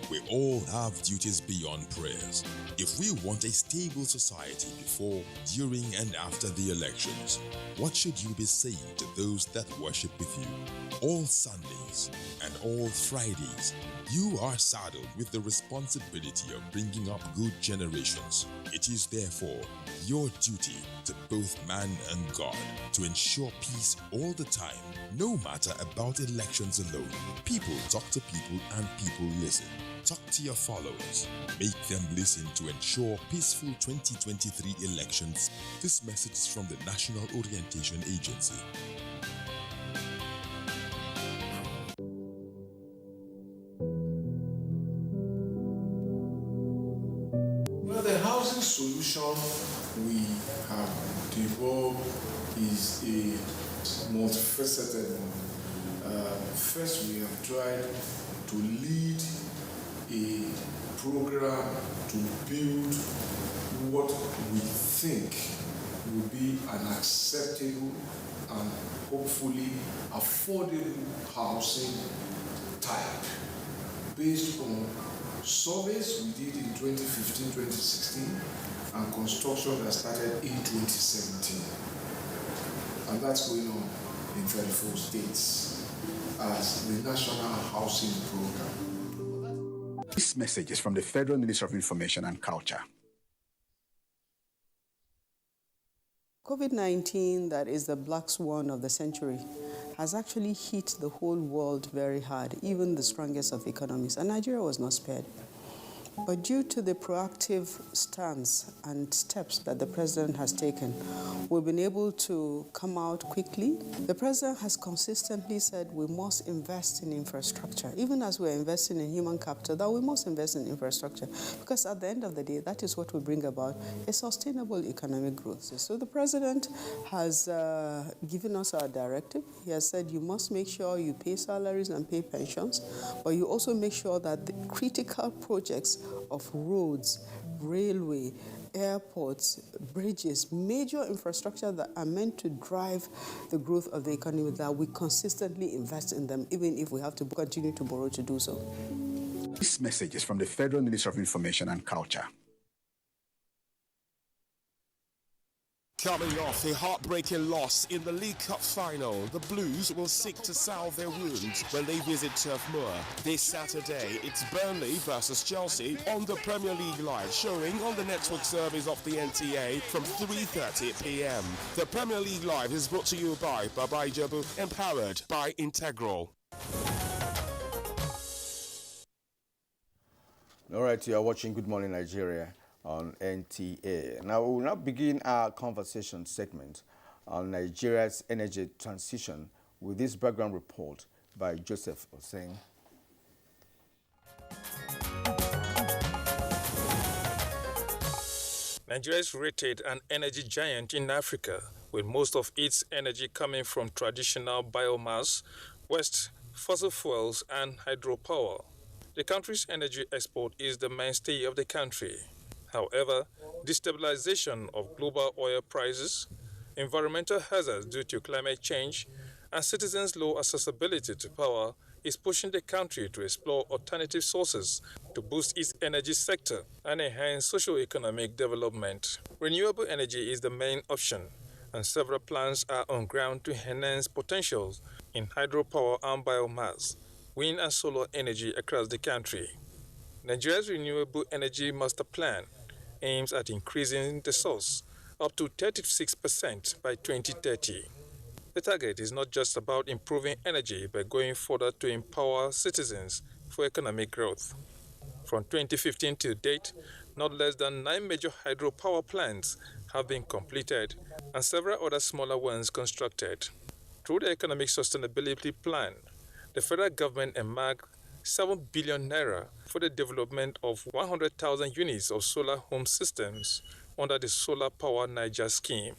we all have duties beyond prayers. If we want a stable society before, during, and after the elections, what should you be saying to those that worship with you? All Sundays and all Fridays, you are saddled with the responsibility of bringing up good generations. It is therefore your duty to both man and God to ensure peace all the time, no matter about elections alone. People talk to people and people listen. Talk to your followers. Make them listen to ensure peaceful 2023 elections. This message is from the National Orientation Agency. Well, the housing solution we have developed is a multifaceted one. First, we have tried to lead a program to build what we think will be an acceptable and hopefully affordable housing type based on surveys we did in 2015-2016 and construction that started in 2017. And that's going on in 34 states as the National Housing Program. This message is from the Federal Ministry of Information and Culture. COVID-19, that is the black swan of the century, has actually hit the whole world very hard, even the strongest of economies, and Nigeria was not spared. But due to the proactive stance and steps that the president has taken, we've been able to come out quickly. The president has consistently said we must invest in infrastructure, even as we're investing in human capital, that we must invest in infrastructure, because at the end of the day, that is what will bring about a sustainable economic growth. So the president has given us our directive. He has said you must make sure you pay salaries and pay pensions, but you also make sure that the critical projects of roads, railway, airports, bridges, major infrastructure that are meant to drive the growth of the economy, that we consistently invest in them, even if we have to continue to borrow to do so. This message is from the Federal Ministry of Information and Culture. Coming off a heartbreaking loss in the League Cup final, the Blues will seek to salve their wounds when they visit Turf Moor. This Saturday, it's Burnley versus Chelsea on the Premier League Live, showing on the network service of the NTA from 3:30 p.m. The Premier League Live is brought to you by Baba Ijebu, empowered by Integral. All right, you are watching Good Morning Nigeria on NTA. Now, we will now begin our conversation segment on Nigeria's energy transition with this background report by Joseph Oseng. Nigeria is rated an energy giant in Africa, with most of its energy coming from traditional biomass, waste, fossil fuels, and hydropower. The country's energy export is the mainstay of the country. However, destabilization of global oil prices, environmental hazards due to climate change, and citizens' low accessibility to power is pushing the country to explore alternative sources to boost its energy sector and enhance socio-economic development. Renewable energy is the main option, and several plans are on ground to enhance potentials in hydropower and biomass, wind and solar energy across the country. Nigeria's Renewable Energy Master Plan aims at increasing the source up to 36% by 2030. The target is not just about improving energy, but going further to empower citizens for economic growth. From 2015 to date, not less than 9 major hydropower plants have been completed and several other smaller ones constructed. Through the Economic Sustainability Plan, the federal government earmarked 7 billion naira for the development of 100,000 units of solar home systems under the Solar Power Niger scheme.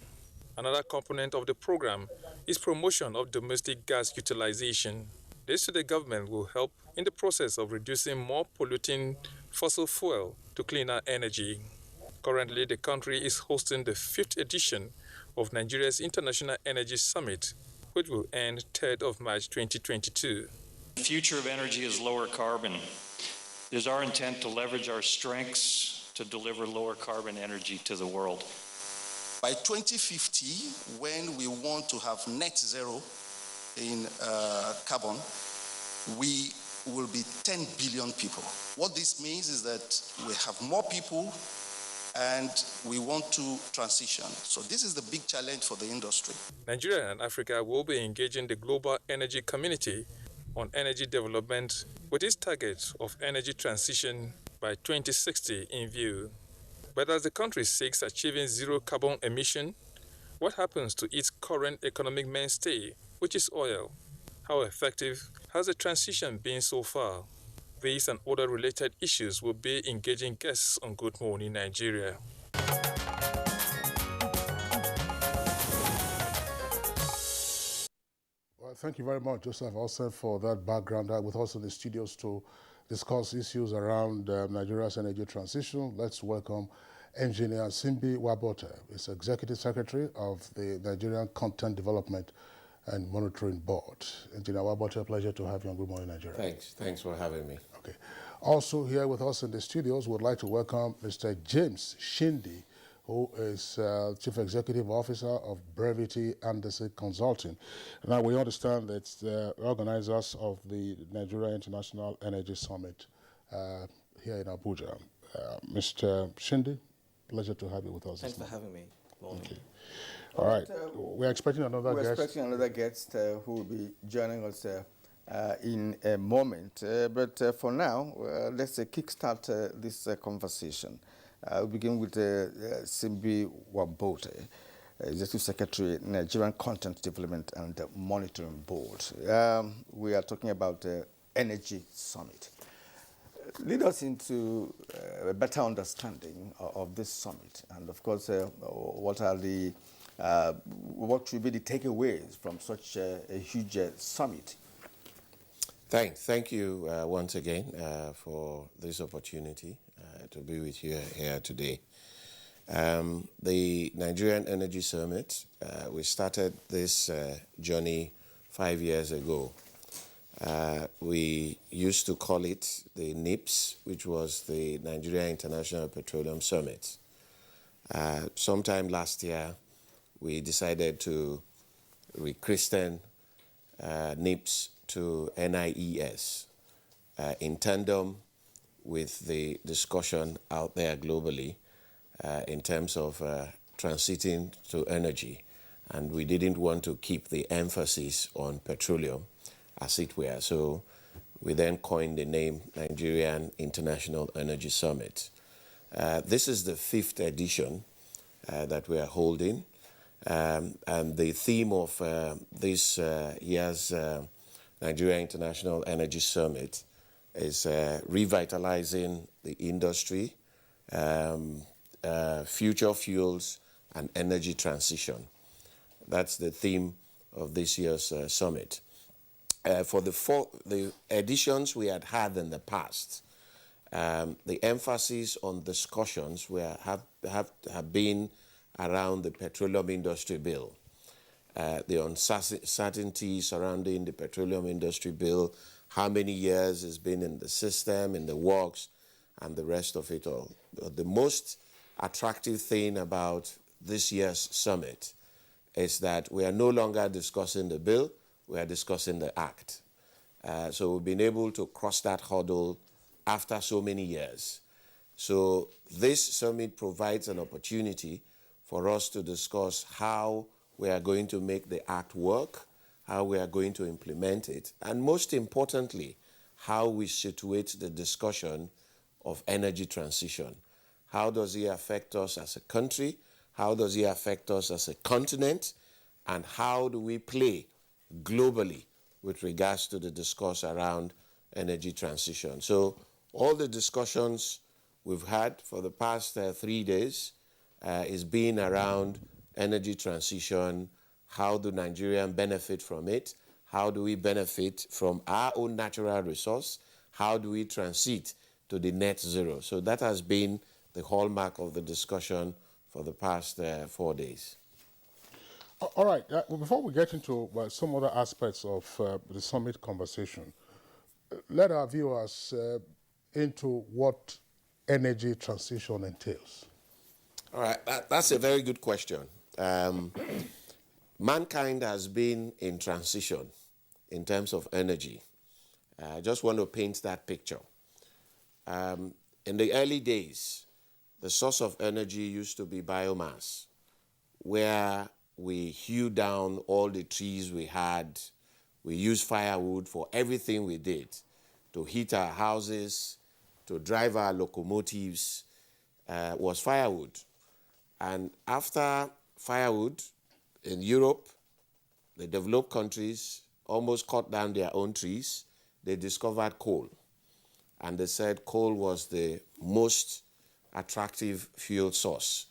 Another component of the program is promotion of domestic gas utilization. This to the government will help in the process of reducing more polluting fossil fuel to cleaner energy. Currently, the country is hosting the 5th edition of Nigeria's International Energy Summit, which will end 3rd of March 2022. The future of energy is lower carbon. It is our intent to leverage our strengths to deliver lower carbon energy to the world. By 2050, when we want to have net zero in carbon, we will be 10 billion people. What this means is that we have more people and we want to transition. So this is the big challenge for the industry. Nigeria and Africa will be engaging the global energy community on energy development with its target of energy transition by 2060 in view. But as the country seeks achieving zero carbon emission, what happens to its current economic mainstay, which is oil? How effective has the transition been so far? These and other related issues will be engaging guests on Good Morning Nigeria. Well, thank you very much, Joseph Olsen, for that background. With us in the studios to discuss issues around Nigeria's energy transition, let's welcome Engineer Simbi Wabote. He's Executive Secretary of the Nigerian Content Development and Monitoring Board. Engineer Wabote, a pleasure to have you on Good Morning Nigeria. Thanks for having me. Okay. Also here with us in the studios, we'd like to welcome Mr. James Shindi, who is Chief Executive Officer of Brevity Anderson Consulting. Now, we understand that the organizers of the Nigeria International Energy Summit here in Abuja. Mr. Shindi, pleasure to have you with us. Thanks for having me. Morning. Okay. All right. We're expecting another guest. We're expecting another guest who will be joining us in a moment. But for now, let's kickstart this conversation. We'll begin with Simbi Wabote, Executive Secretary, Nigerian Content Development and Monitoring Board. We are talking about the Energy Summit. Lead us into a better understanding of this summit, and of course, what are the what should be the takeaways from such a huge summit? Thank you once again for this opportunity to be with you here today. The Nigerian Energy Summit, we started this journey 5 years ago. We used to call it the NIPS, which was the Nigeria International Petroleum Summit. Sometime last year, we decided to rechristen NIPS to NIES in tandem with the discussion out there globally in terms of transiting to energy. And we didn't want to keep the emphasis on petroleum, as it were. So we then coined the name Nigerian International Energy Summit. This is the 5th edition that we are holding. And the theme of this year's Nigeria International Energy Summit is revitalizing the industry, future fuels, and energy transition. That's the theme of this year's summit. For the editions we had in the past, the emphasis on discussions have been around the petroleum industry bill, the uncertainty surrounding the petroleum industry bill, how many years it's been in the system, in the works, and the rest of it all. The most attractive thing about this year's summit is that we are no longer discussing the bill, we are discussing the act. So we've been able to cross that hurdle after so many years. So this summit provides an opportunity for us to discuss how we are going to make the act work, how we are going to implement it, and most importantly, how we situate the discussion of energy transition. How does it affect us as a country? How does it affect us as a continent? And how do we play globally with regards to the discourse around energy transition? So all the discussions we've had for the past 3 days is being around energy transition. How do Nigerians benefit from it? How do we benefit from our own natural resource? How do we transit to the net zero? So that has been the hallmark of the discussion for the past 4 days. All right. Before we get into some other aspects of the summit conversation, let our viewers into what energy transition entails. All right. That's a very good question. Mankind has been in transition in terms of energy. I just want to paint that picture. In the early days, the source of energy used to be biomass, where we hew down all the trees we had. We used firewood for everything we did, to heat our houses, to drive our locomotives, was firewood. And after firewood, in Europe, the developed countries almost cut down their own trees. They discovered coal. And they said coal was the most attractive fuel source.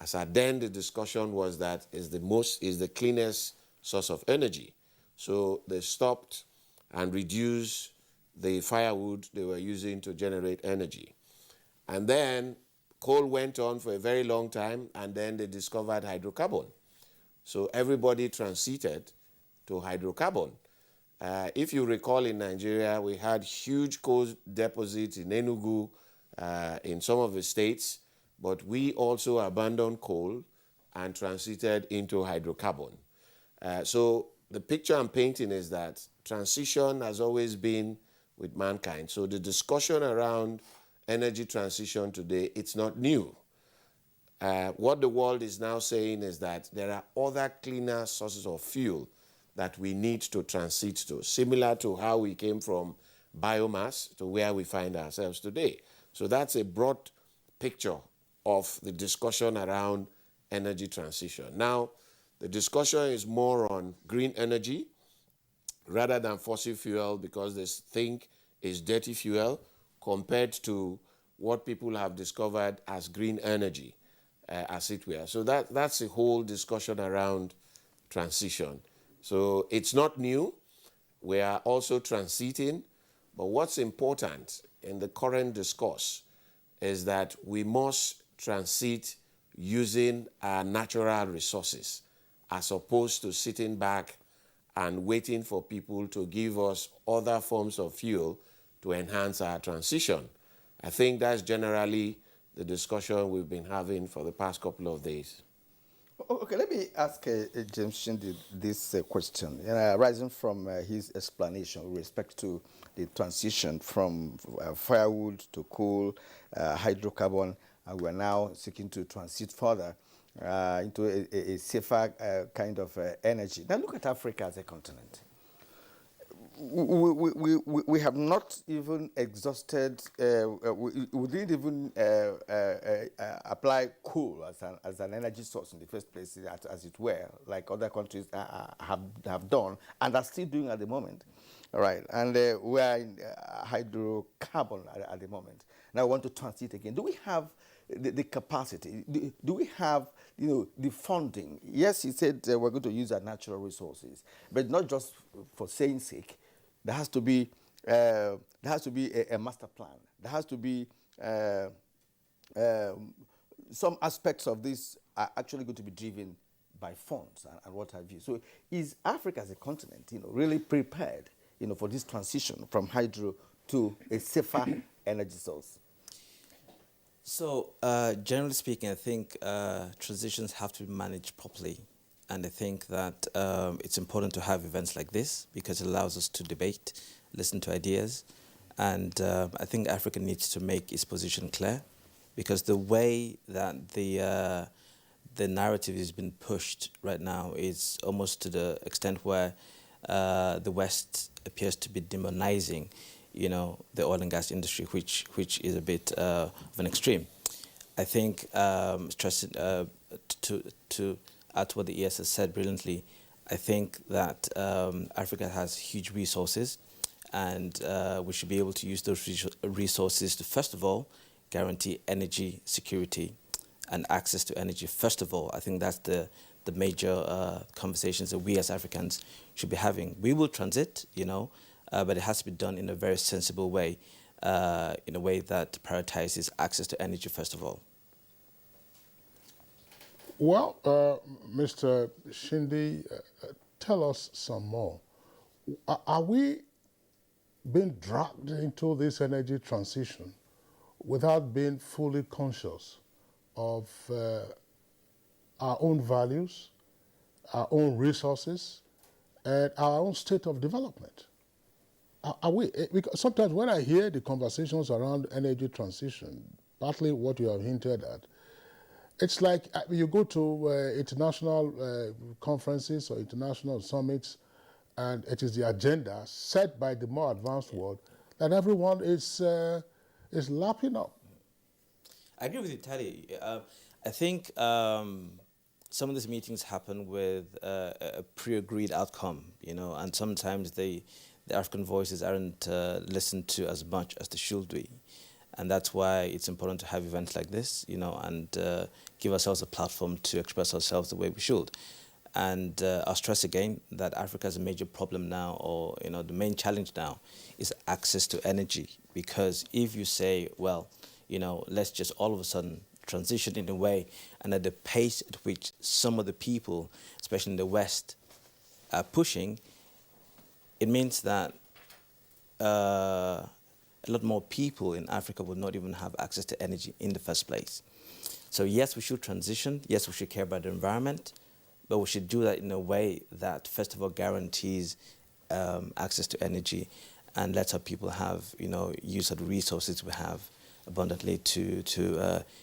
As at then, the discussion was that is the cleanest source of energy. So they stopped and reduced the firewood they were using to generate energy. And then coal went on for a very long time, and then they discovered hydrocarbon. So everybody transited to hydrocarbon. If you recall, in Nigeria, we had huge coal deposits in Enugu, in some of the states, but we also abandoned coal and transited into hydrocarbon. So the picture I'm painting is that transition has always been with mankind. So the discussion around energy transition today, it's not new. What the world is now saying is that there are other cleaner sources of fuel that we need to transit to, similar to how we came from biomass to where we find ourselves today. So that's a broad picture of the discussion around energy transition. Now, the discussion is more on green energy rather than fossil fuel, because they think it's dirty fuel, compared to what people have discovered as green energy, as it were. So that's the whole discussion around transition. So it's not new. We are also transiting. But what's important in the current discourse is that we must transit using our natural resources, as opposed to sitting back and waiting for people to give us other forms of fuel to enhance our transition. I think that's generally the discussion we've been having for the past couple of days. Okay, let me ask James Shindi this question, rising from his explanation with respect to the transition from firewood to coal, hydrocarbon, and we're now seeking to transit further into a safer kind of energy. Now look at Africa as a continent. We have not even exhausted, we didn't even apply coal as an energy source in the first place, as it were, like other countries have done and are still doing at the moment. All right, and we are in hydrocarbon at the moment. Now we want to transit again. Do we have the capacity? Do we have the funding? Yes, he said we're going to use our natural resources, but not just for saying sake. There has to be a master plan. There has to be some aspects of this are actually going to be driven by funds and what have you. So is Africa as a continent, really prepared, for this transition from hydro to a safer energy source? So generally speaking, I think transitions have to be managed properly. And I think that it's important to have events like this because it allows us to debate, listen to ideas. And I think Africa needs to make its position clear, because the way that the narrative has been pushed right now is almost to the extent where the West appears to be demonizing, the oil and gas industry, which is a bit of an extreme. I think stressing to add to what the ES has said brilliantly, I think that Africa has huge resources, and we should be able to use those resources to, first of all, guarantee energy security and access to energy. First of all, I think that's the major conversations that we as Africans should be having. We will transit, but it has to be done in a very sensible way, in a way that prioritizes access to energy first of all. Well, Mr. Shindi, tell us some more. Are we being dragged into this energy transition without being fully conscious of our own values, our own resources, and our own state of development? Are we? Because sometimes when I hear the conversations around energy transition, partly what you have hinted at, it's like you go to international conferences or international summits, and it is the agenda set by the more advanced world that everyone is lapping up. I agree with you, Teddy. I think some of these meetings happen with a pre-agreed outcome, and sometimes the African voices aren't listened to as much as they should be. And that's why it's important to have events like this, and give ourselves a platform to express ourselves the way we should. And I'll stress again that Africa has a major problem now, or the main challenge now is access to energy. Because if you say, well, let's just all of a sudden transition in a way, and at the pace at which some of the people, especially in the West, are pushing, it means that a lot more people in Africa will not even have access to energy in the first place. So yes, we should transition. Yes, we should care about the environment, but we should do that in a way that, first of all, guarantees access to energy, and lets our people have, use of the resources we have abundantly to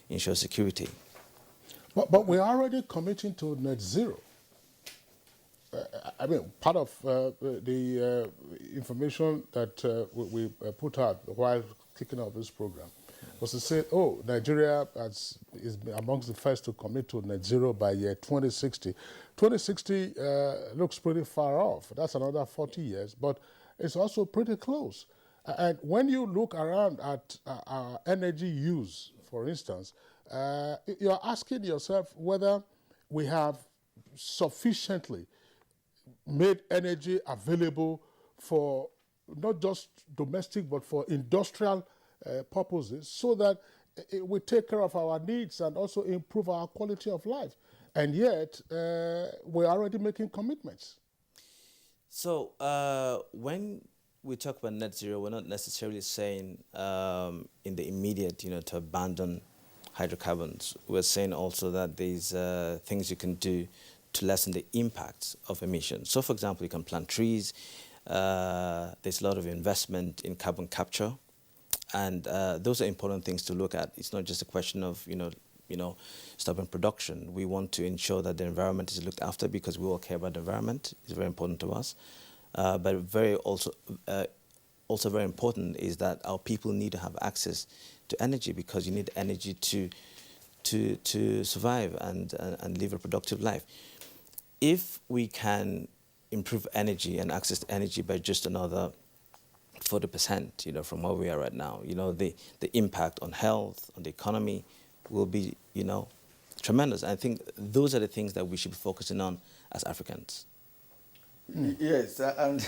ensure security. But we're already committing to net zero. Part of the information that we put out while kicking off this program was to say, Nigeria is amongst the first to commit to net zero by year 2060. 2060 looks pretty far off. That's another 40 years, but it's also pretty close. And when you look around at our energy use, for instance, you're asking yourself whether we have sufficiently made energy available for not just domestic but for industrial purposes, so that we take care of our needs and also improve our quality of life. And yet, we're already making commitments. So when we talk about net zero, we're not necessarily saying in the immediate, to abandon hydrocarbons. We're saying also that there's things you can do to lessen the impacts of emissions. So, for example, you can plant trees. There's a lot of investment in carbon capture, and those are important things to look at. It's not just a question of stopping production. We want to ensure that the environment is looked after, because we all care about the environment. It's very important to us. But also very important is that our people need to have access to energy, because you need energy to survive and live a productive life. If we can improve energy and access to energy by just another 40%, from where we are right now, the impact on health, on the economy will be, tremendous. I think those are the things that we should be focusing on as Africans. Yes, and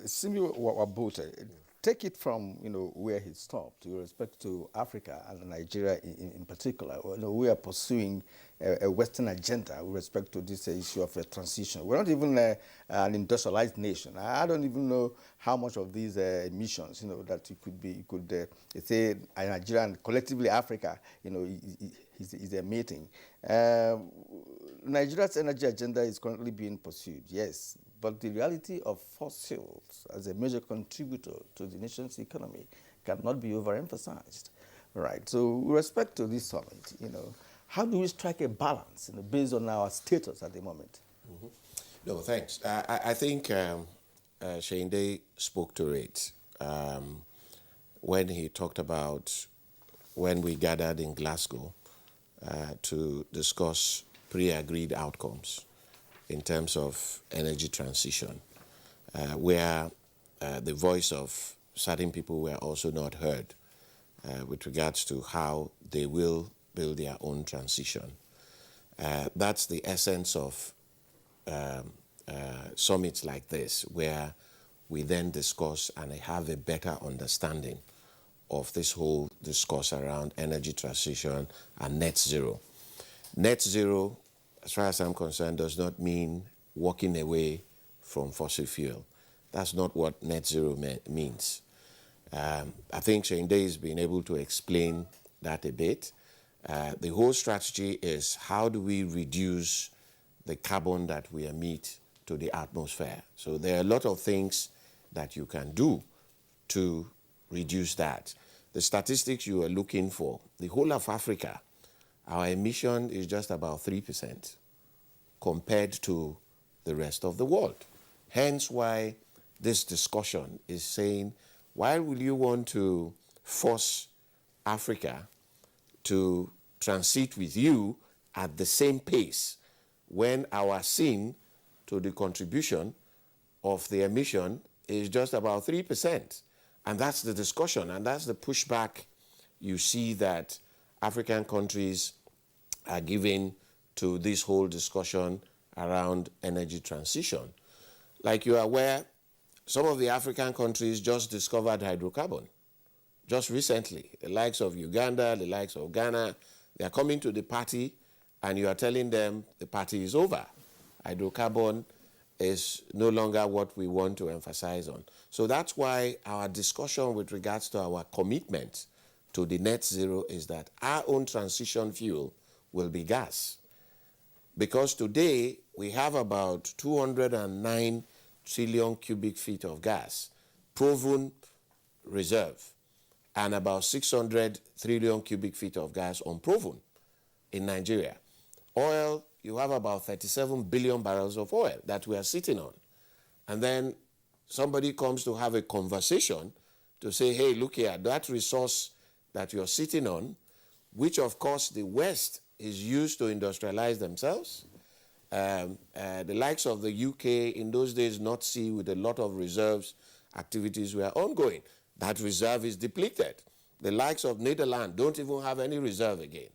Simi Wabote, take it from where he stopped with respect to Africa and Nigeria in particular. We are pursuing a Western agenda with respect to this issue of a transition. We're not even an industrialized nation. I don't even know how much of these emissions that it could say Nigeria and collectively Africa is emitting. Nigeria's energy agenda is currently being pursued, yes, but the reality of fossils as a major contributor to the nation's economy cannot be overemphasized. Right. So with respect to this summit, how do we strike a balance based on our status at the moment? Mm-hmm. No, thanks. I think Shinde spoke to it when he talked about when we gathered in Glasgow to discuss pre-agreed outcomes in terms of energy transition, where the voice of certain people were also not heard with regards to how they will build their own transition. That's the essence of summits like this, where we then discuss and have a better understanding of this whole discourse around energy transition and net zero. Net zero, as far as I'm concerned, does not mean walking away from fossil fuel. That's not what net zero means. I think Shinde has been able to explain that a bit. The whole strategy is how do we reduce the carbon that we emit to the atmosphere. So there are a lot of things that you can do to reduce that. The statistics you are looking for, the whole of Africa, our emission is just about 3% compared to the rest of the world. Hence why this discussion is saying, why will you want to force Africa to transit with you at the same pace when our sin to the contribution of the emission is just about 3%? And that's the discussion, and that's the pushback you see that African countries are giving to this whole discussion around energy transition. Like you are aware, some of the African countries just discovered hydrocarbon just recently. The likes of Uganda, the likes of Ghana, they are coming to the party and you are telling them the party is over. Hydrocarbon is no longer what we want to emphasize on. So that's why our discussion with regards to our commitment to the net zero is that our own transition fuel will be gas. Because today we have about 209 trillion cubic feet of gas, proven reserve, and about 600 trillion cubic feet of gas unproven in Nigeria. Oil, you have about 37 billion barrels of oil that we are sitting on. And then somebody comes to have a conversation to say, hey, look here, that resource that you're sitting on, which of course the West is used to industrialize themselves. The likes of the UK in those days, North Sea with a lot of reserves, activities were ongoing. That reserve is depleted. The likes of Netherlands don't even have any reserve again.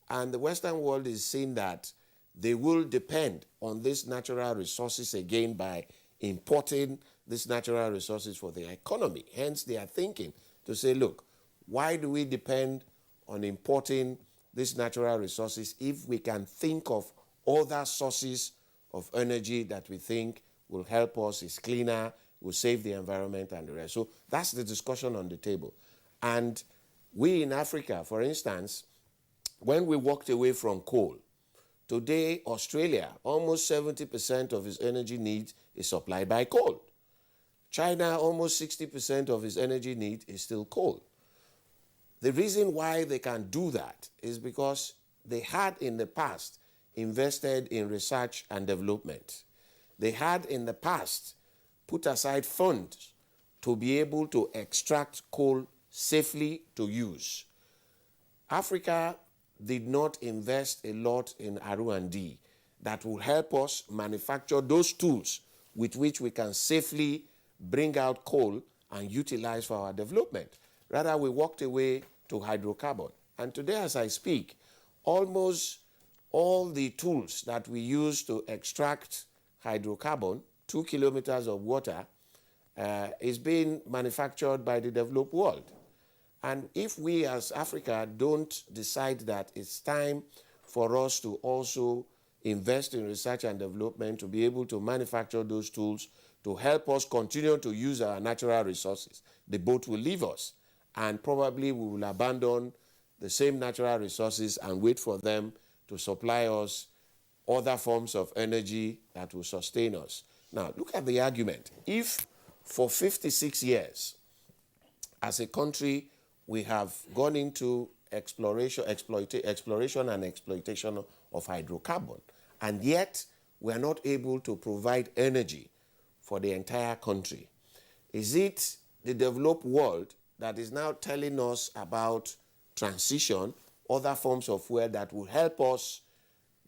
And the Western world is seeing that they will depend on these natural resources again by importing these natural resources for their economy. Hence, they are thinking to say, look, why do we depend on importing these natural resources if we can think of other sources of energy that we think will help us, is cleaner, will save the environment and the rest. So that's the discussion on the table. And we in Africa, for instance, when we walked away from coal, today Australia, almost 70% of its energy needs is supplied by coal. China, almost 60% of its energy need is still coal. The reason why they can do that is because they had in the past invested in research and development. They had in the past put aside funds to be able to extract coal safely to use. Africa did not invest a lot in R&D that will help us manufacture those tools with which we can safely bring out coal and utilize for our development. Rather, we walked away to hydrocarbon. And today, as I speak, almost all the tools that we use to extract hydrocarbon, 2 kilometers of water, is being manufactured by the developed world. And if we as Africa don't decide that it's time for us to also invest in research and development to be able to manufacture those tools to help us continue to use our natural resources, the boat will leave us. And probably we will abandon the same natural resources and wait for them to supply us other forms of energy that will sustain us. Now, look at the argument. If for 56 years, as a country, we have gone into exploration and exploitation of hydrocarbon, and yet we are not able to provide energy for the entire country? Is it the developed world that is now telling us about transition, other forms of fuel that will help us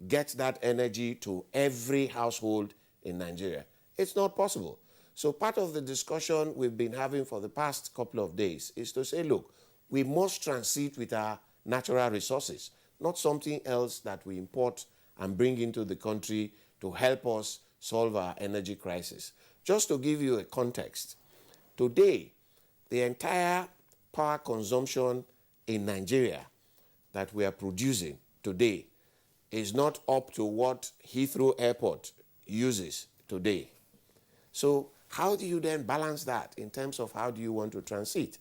get that energy to every household in Nigeria? It's not possible. So part of the discussion we've been having for the past couple of days is to say, look, we must transit with our natural resources, not something else that we import and bring into the country to help us solve our energy crisis. Just to give you a context, today, the entire power consumption in Nigeria that we are producing today is not up to what Heathrow Airport uses today. So how do you then balance that in terms of how do you want to transit?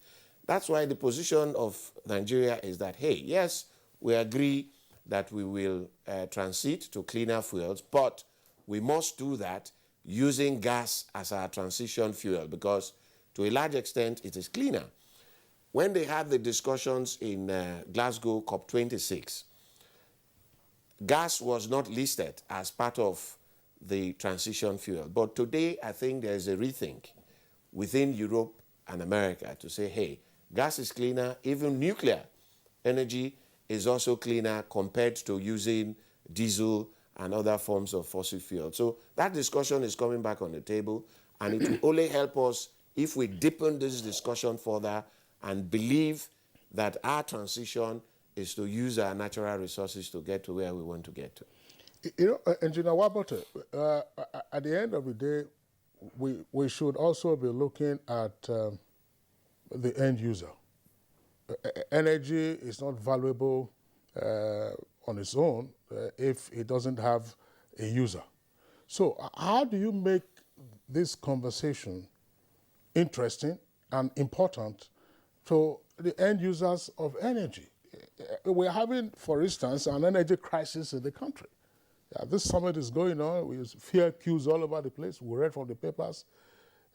That's why the position of Nigeria is that, hey, yes, we agree that we will transit to cleaner fuels, but we must do that using gas as our transition fuel because to a large extent it is cleaner. When they had the discussions in Glasgow COP26, gas was not listed as part of the transition fuel. But today, I think there's a rethink within Europe and America to say, hey, gas is cleaner, even nuclear energy is also cleaner compared to using diesel and other forms of fossil fuel. So that discussion is coming back on the table, and it will only help us if we deepen this discussion further and believe that our transition is to use our natural resources to get to where we want to get to. You know, Engineer Wabote, at the end of the day, we should also be looking at the end user. Energy is not valuable on its own if it doesn't have a user. So how do you make this conversation interesting and important to the end users of energy? We're having, for instance, an energy crisis in the country. This summit is going on with fear queues all over the place. We read from the papers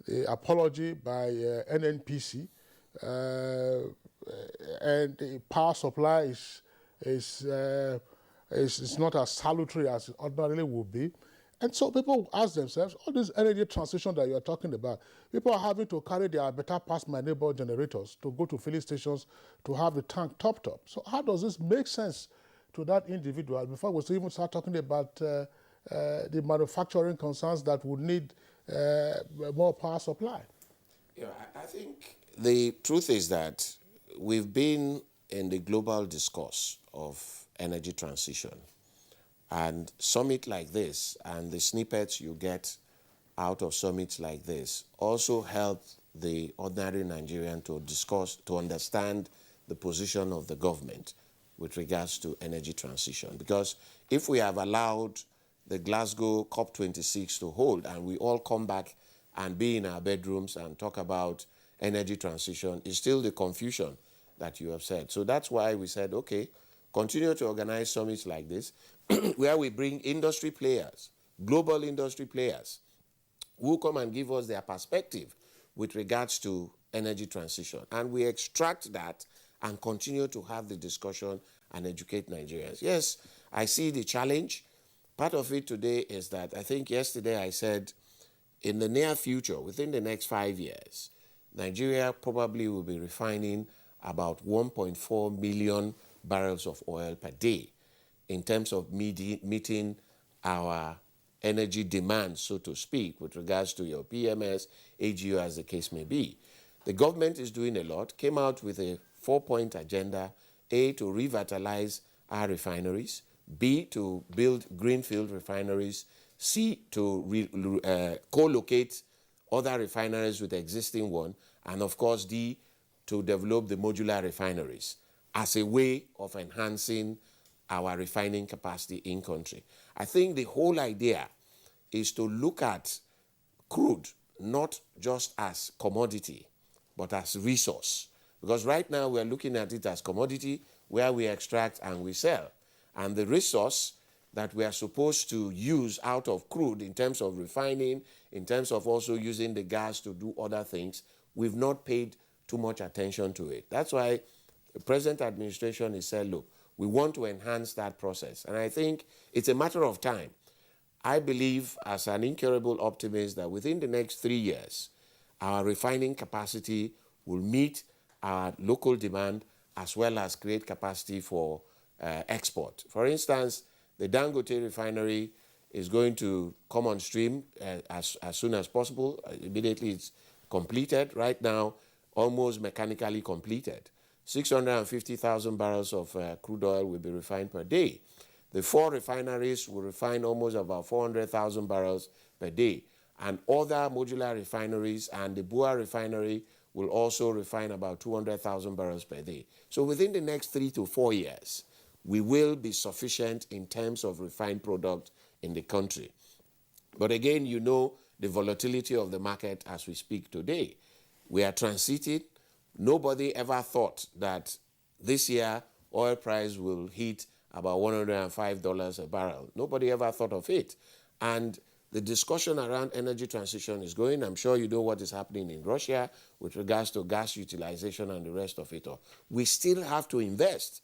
the apology by NNPC, and the power supply is not as salutary as it ordinarily would be. And so people ask themselves, all this energy transition that you're talking about, people are having to carry their better past my neighbor generators to go to filling stations to have the tank topped up. So how does this make sense to that individual before we even start talking about the manufacturing concerns that would need more power supply? Yeah, I think the truth is that we've been in the global discourse of energy transition. And summit like this and the snippets you get out of summits like this also help the ordinary Nigerian to discuss, to understand the position of the government with regards to energy transition. Because if we have allowed the Glasgow COP26 to hold and we all come back and be in our bedrooms and talk about energy transition, it's still the confusion that you have said. So that's why we said, okay, continue to organize summits like this where we bring industry players, global industry players, who come and give us their perspective with regards to energy transition. And we extract that and continue to have the discussion and educate Nigerians. Yes, I see the challenge. Part of it today is that I think yesterday I said in the near future, within the next 5 years, Nigeria probably will be refining about 1.4 million barrels of oil per day in terms of meeting our energy demand, so to speak, with regards to your PMS, AGO, as the case may be. The government is doing a lot, came out with a 4-point agenda, A, to revitalize our refineries, B, to build greenfield refineries, C, to co-locate other refineries with the existing one, and of course, D, to develop the modular refineries as a way of enhancing our refining capacity in country. I think the whole idea is to look at crude not just as commodity, but as resource. Because right now we're looking at it as commodity where we extract and we sell. And the resource that we are supposed to use out of crude in terms of refining, in terms of also using the gas to do other things, we've not paid too much attention to it. That's why the present administration has said, look, we want to enhance that process. And I think it's a matter of time. I believe, as an incurable optimist, that within the next 3 years, our refining capacity will meet our local demand as well as create capacity for export. For instance, the Dangote refinery is going to come on stream as soon as possible. Immediately it's completed. Right now, almost mechanically completed. 650,000 barrels of crude oil will be refined per day. The 4 refineries will refine almost about 400,000 barrels per day. And other modular refineries and the Bua refinery will also refine about 200,000 barrels per day. So within the next 3 to 4 years, we will be sufficient in terms of refined product in the country. But again, you know the volatility of the market as we speak today. We are transited. Nobody ever thought that this year oil price will hit about $105 a barrel. Nobody ever thought of it. And the discussion around energy transition is going. I'm sure you know what is happening in Russia with regards to gas utilization and the rest of it all. We still have to invest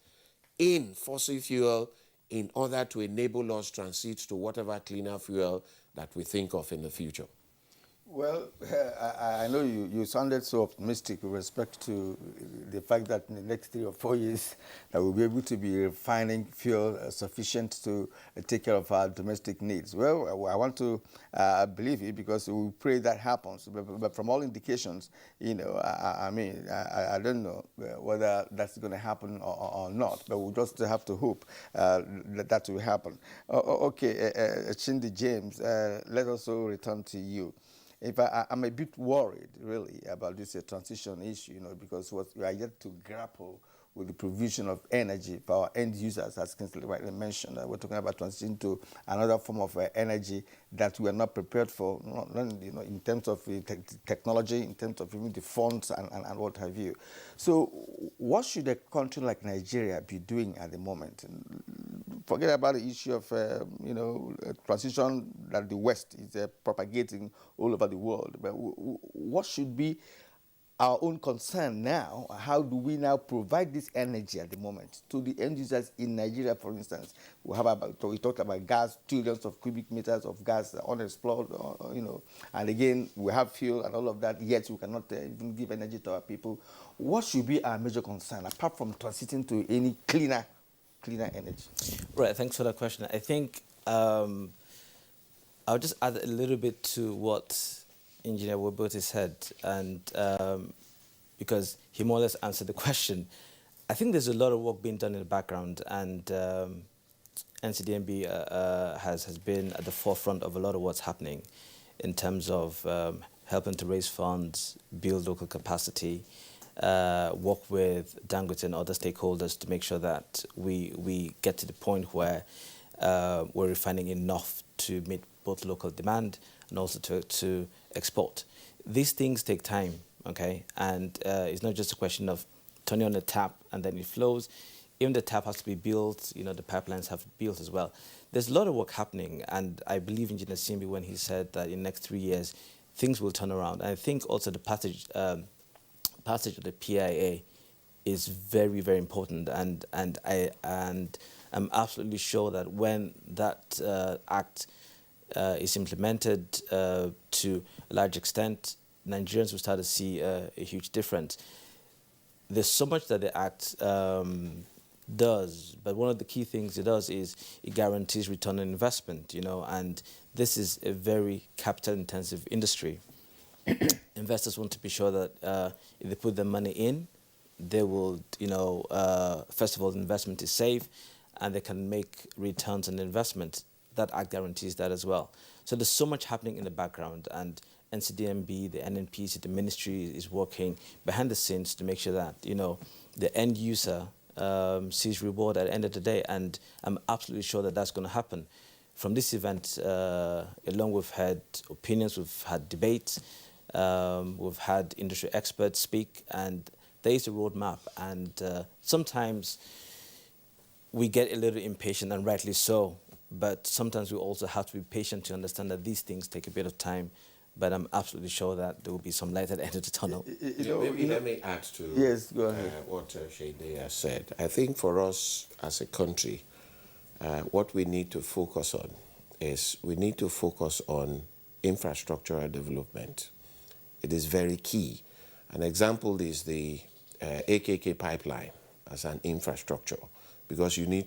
in fossil fuel in order to enable us transit to whatever cleaner fuel that we think of in the future. Well, I know you sounded so optimistic with respect to the fact that in the next 3 or 4 years that we'll be able to be refining fuel sufficient to take care of our domestic needs. Well, I want to believe you because we pray that happens. But from all indications, you know, I don't know whether that's going to happen or not. But we'll just have to hope that will happen. Okay, Chindi James, let us also return to you. I'm a bit worried, really, about this transition issue, you know, because we are yet to grapple with the provision of energy for our end users, as Kinsley rightly mentioned. We're talking about transition to another form of energy that we are not prepared for, you know, in terms of technology, in terms of even the funds and what have you. So what should a country like Nigeria be doing at the moment? Forget about the issue of, you know, transition that the West is propagating all over the world. But what should be our own concern now? How do we now provide this energy at the moment to the end users in Nigeria, for instance? We talked about gas, trillions of cubic meters of gas unexplored, you know, and again, we have fuel and all of that, yet we cannot even give energy to our people. What should be our major concern, apart from transiting to any cleaner energy? Right, thanks for that question. I think I'll just add a little bit to what Engineer Woboti said, and because he more or less answered the question. I think there's a lot of work being done in the background, and NCDMB has been at the forefront of a lot of what's happening in terms of helping to raise funds, build local capacity, work with Dangote and other stakeholders to make sure that we get to the point where we're refining enough to meet both local demand and also to export. These things take time, okay? And it's not just a question of turning on the tap and then it flows. Even the tap has to be built, you know, the pipelines have to be built as well. There's a lot of work happening, and I believe Engineer Simbi when he said that in the next 3 years, things will turn around. And I think also the passage of the PIA is very, very important, and I'm absolutely sure that when that act is implemented to a large extent, Nigerians will start to see a huge difference. There's so much that the act does, but one of the key things it does is it guarantees return on investment, you know, and this is a very capital-intensive industry. Investors want to be sure that if they put their money in, they will, you know, first of all, the investment is safe and they can make returns on investment. That act guarantees that as well. So there's so much happening in the background, and NCDMB, the NNPC, the ministry is working behind the scenes to make sure that, you know, the end user sees reward at the end of the day, and I'm absolutely sure that that's going to happen. From this event, along we've had opinions, we've had debates, we've had industry experts speak, and there is a roadmap, and sometimes we get a little impatient, and rightly so, but sometimes we also have to be patient to understand that these things take a bit of time, but I'm absolutely sure that there will be some light at the end of the tunnel. Let me add to what Shade has said. I think for us as a country, what we need to focus on is we need to focus on infrastructural development. It is very key. An example is the AKK pipeline as an infrastructure, because you need